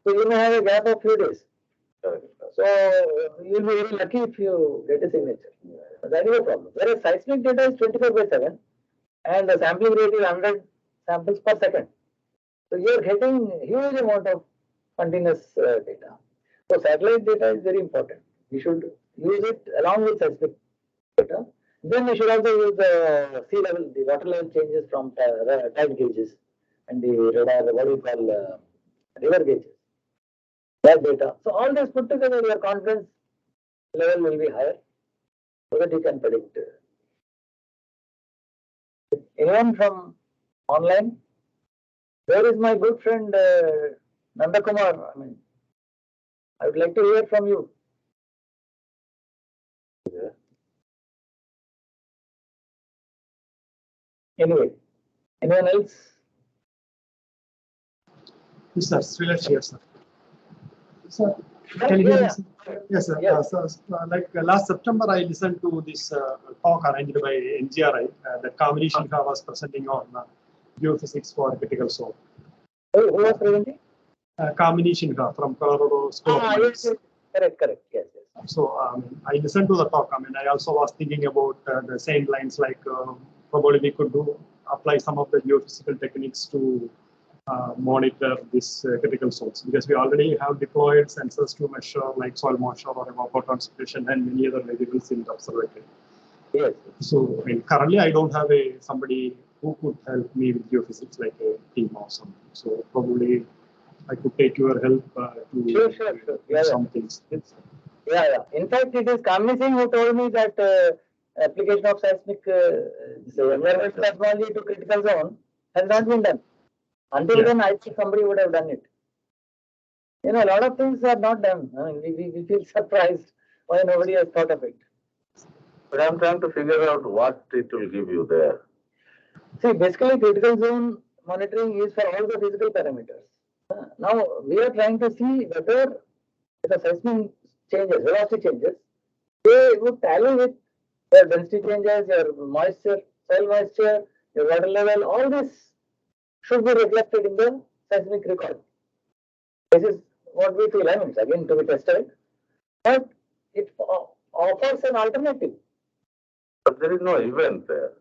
So you may have a gap of few days. So you'll be very lucky if you get a signature. That is a problem. Whereas seismic data is 24/7 and the sampling rate is 100 samples per second. So you are getting huge amount of continuous data. So satellite data is very important. We should use it along with seismic data. Then we should also use the sea level, the water level changes from tide gauges and the radar, what we call river gauges. That data. So all this put together, your confidence level will be higher so that you can predict. Anyone from online? Where is my good friend Nanda Kumar? I would like to hear from you. Yeah. Anyway, anyone else? Yes, sir. Srilesh here, sir. Sir, can you hear me? Yes, sir. Yes. Last September, I listened to this talk arranged by NGRI that Kamini Shinha was presenting on geophysics for critical zone. Who was presenting? Kamini Shinha from Colorado School of Mines. Yes, correct. Yes. So I listened to the talk. I also was thinking about the same lines, like probably we could apply some of the geophysical techniques to monitor this critical zones, because we already have deployed sensors to measure like soil moisture or evapotranspiration and many other variables in the observatory. Yes. So currently I don't have somebody who could help me with geophysics, like a team or something. So probably I could take your help to Sure. do some things. Yeah. In fact, it is Kamini Singh who told me that application of seismic environmental technology to critical zone has not been done. Until then, I think somebody would have done it. A lot of things are not done. We feel surprised why nobody has thought of it. But I'm trying to figure out what it will give you there. See, basically, critical zone monitoring is for all the physical parameters. Now, we are trying to see whether the seismic changes, velocity changes, they would tally with your density changes, your moisture, soil moisture, your water level, all this should be reflected in the seismic record. This is what we feel, again to be tested, but it offers an alternative. But there is no event there.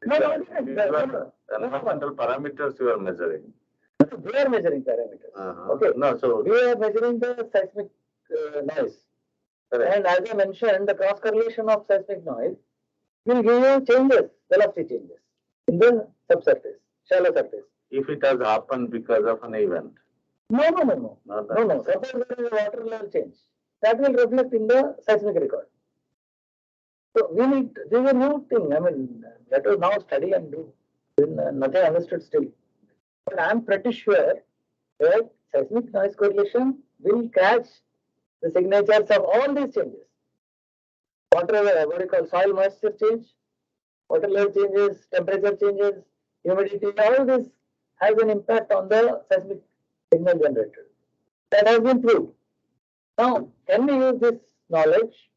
No. Environmental parameters you are measuring. We are measuring parameters. Okay. No, so we are measuring the seismic noise. correct. And as I mentioned, the cross correlation of seismic noise will give you changes, velocity changes in the subsurface, shallow surface. If it has happened because of an event. No. Not that. No. Suppose there is a water level change. That will reflect in the seismic record. So we need, this is a new thing. That was now study and do. Nothing understood still. But I am pretty sure that seismic noise correlation will catch the signatures of all these changes. What we call soil moisture change, water level changes, temperature changes, humidity, all this has an impact on the seismic signal generated. That has been proved. Now, can we use this knowledge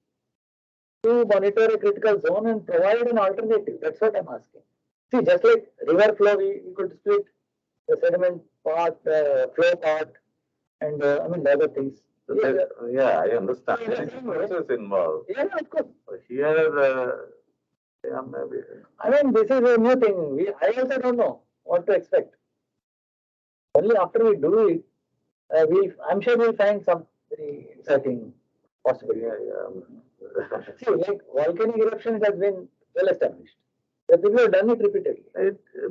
to monitor a critical zone and provide an alternative? That's what I'm asking. See, just like river flow, we could split the sediment part, flow part, and the other things. Yeah, I understand. There is process involved. Yeah, of course. Here, I mean, this is a new thing. I also don't know what to expect. Only after we do it, I'm sure we'll find some very exciting possibility. See, like volcanic eruptions has been well established. The people have done it repeatedly.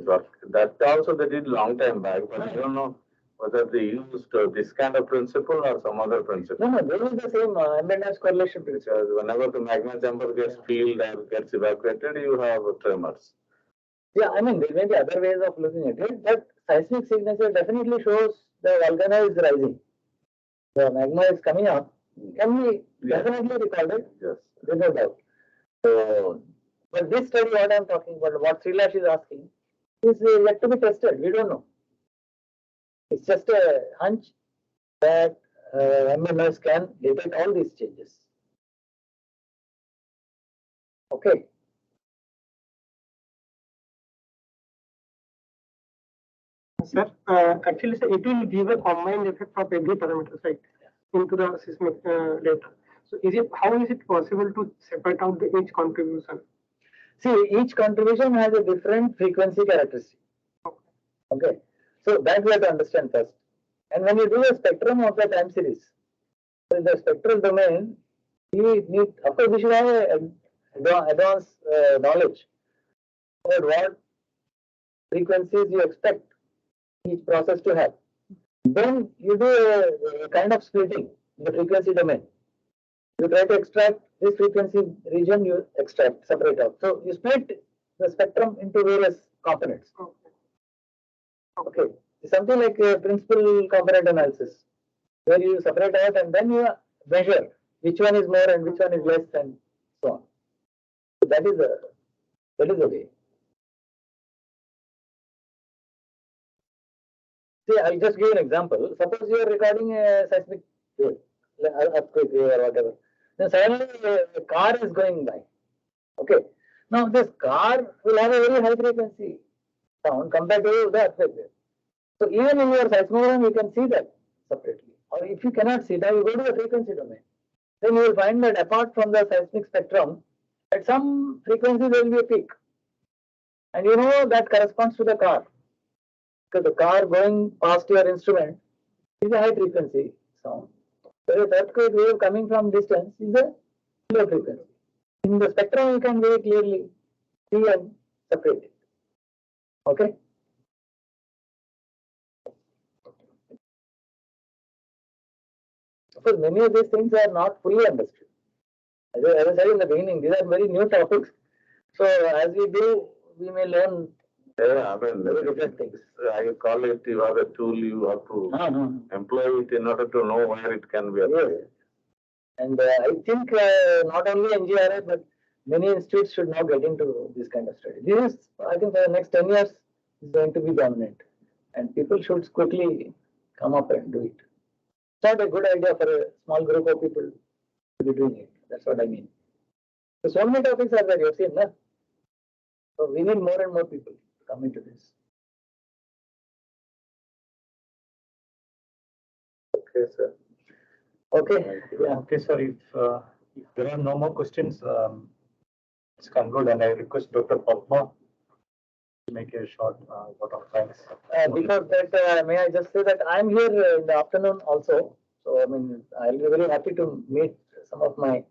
But that also they did long time back, but I don't know whether they used this kind of principle or some other principle. No, they use the same MNS correlation principle. Because whenever the magma chamber gets filled or gets evacuated, you have tremors. Yeah, I mean, there may be other ways of looking at it, but seismic signature definitely shows the volcano is rising. The magma is coming up, can be definitely recorded. Yes. There's no doubt. So, but this study, what I'm talking about, what Srilash is asking, is yet to be tested. We don't know. It's just a hunch that MMS can detect all these changes. Okay. Sir, actually, sir, it will give a combined effect of every parameter, right, into the seismic data. So, how is it possible to separate out each contribution? See, each contribution has a different frequency characteristic. Okay, so that we have to understand first. And when you do a spectrum of the time series, so in the spectral domain, we need, of course, we should have advanced knowledge about what frequencies you expect each process to have. Then you do a kind of splitting in the frequency domain. You try to extract this frequency region, you extract, separate out. So you split the spectrum into various components. Okay, it's something like a principal component analysis, where you separate out and then you measure which one is more and which one is less and so on. So that is the way. See, I'll just give an example. Suppose you are recording a seismic wave, earthquake wave or whatever. Then suddenly a car is going by. Okay. Now this car will have a very high frequency sound compared to the earthquake wave. So even in your seismogram, you can see that separately. Or if you cannot see that, you go to the frequency domain. Then you will find that apart from the seismic spectrum, at some frequency there will be a peak. And you know that corresponds to the car. Because the car going past your instrument is a high frequency sound. Whereas earthquake wave coming from distance is a low frequency. In the spectrum, you can very clearly see and separate it. Okay? Of course, many of these things are not fully understood. As I said in the beginning, these are very new topics. So as we do, we may learn very different things. I call it, you have a tool, you have to employ it in order to know where it can be applied. Yes. And I think not only NGRI, but many institutes should now get into this kind of study. This is, I think, for the next 10 years is going to be dominant. And people should quickly come up and do it. It's not a good idea for a small group of people to be doing it. That's what I mean. So many topics are there, you've seen, no? So we need more and more people to come into this. Okay, sir. Okay. Yeah. Okay, sir. If there are no more questions, let's conclude. And I request Dr. Padma to make a short vote of thanks. Because that, may I just say that I'm here in the afternoon also. So I mean, I'll be very happy to meet some of my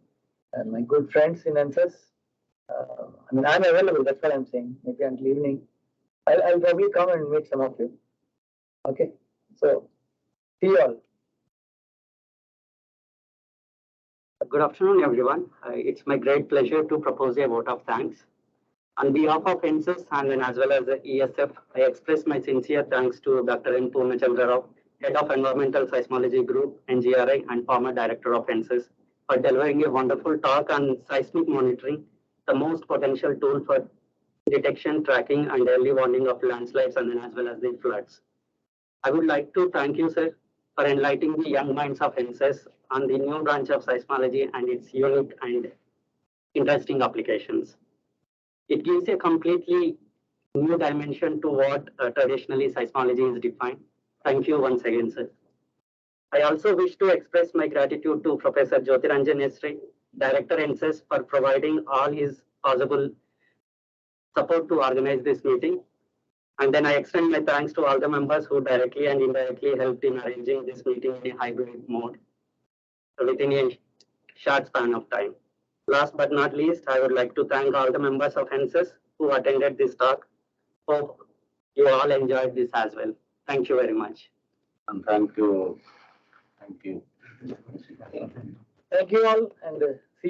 good friends in NCESS. I mean, I'm available. That's what I'm saying. Maybe until evening, I'll probably come and meet some of you. Okay. So see you all. Good afternoon, everyone. It's my great pleasure to propose a vote of thanks. On behalf of NCESS and then as well as the ESF, I express my sincere thanks to Dr. N. Purnachandra Rao, Head of Environmental Seismology Group, NGRI, and former Director of NCESS, for delivering a wonderful talk on seismic monitoring, the most potential tool for detection, tracking, and early warning of landslides and then as well as the floods. I would like to thank you, sir, for enlightening the young minds of NCESS on the new branch of seismology and its unique and interesting applications. It gives a completely new dimension to what traditionally seismology is defined. Thank you once again, sir. I also wish to express my gratitude to Professor Jyotiranjan Esri, Director NCESS, for providing all his possible support to organize this meeting. And then I extend my thanks to all the members who directly and indirectly helped in arranging this meeting in a hybrid mode within a short span of time. Last but not least, I would like to thank all the members of NCESS who attended this talk. Hope you all enjoyed this as well. Thank you very much. And thank you. Thank you. Thank you all, and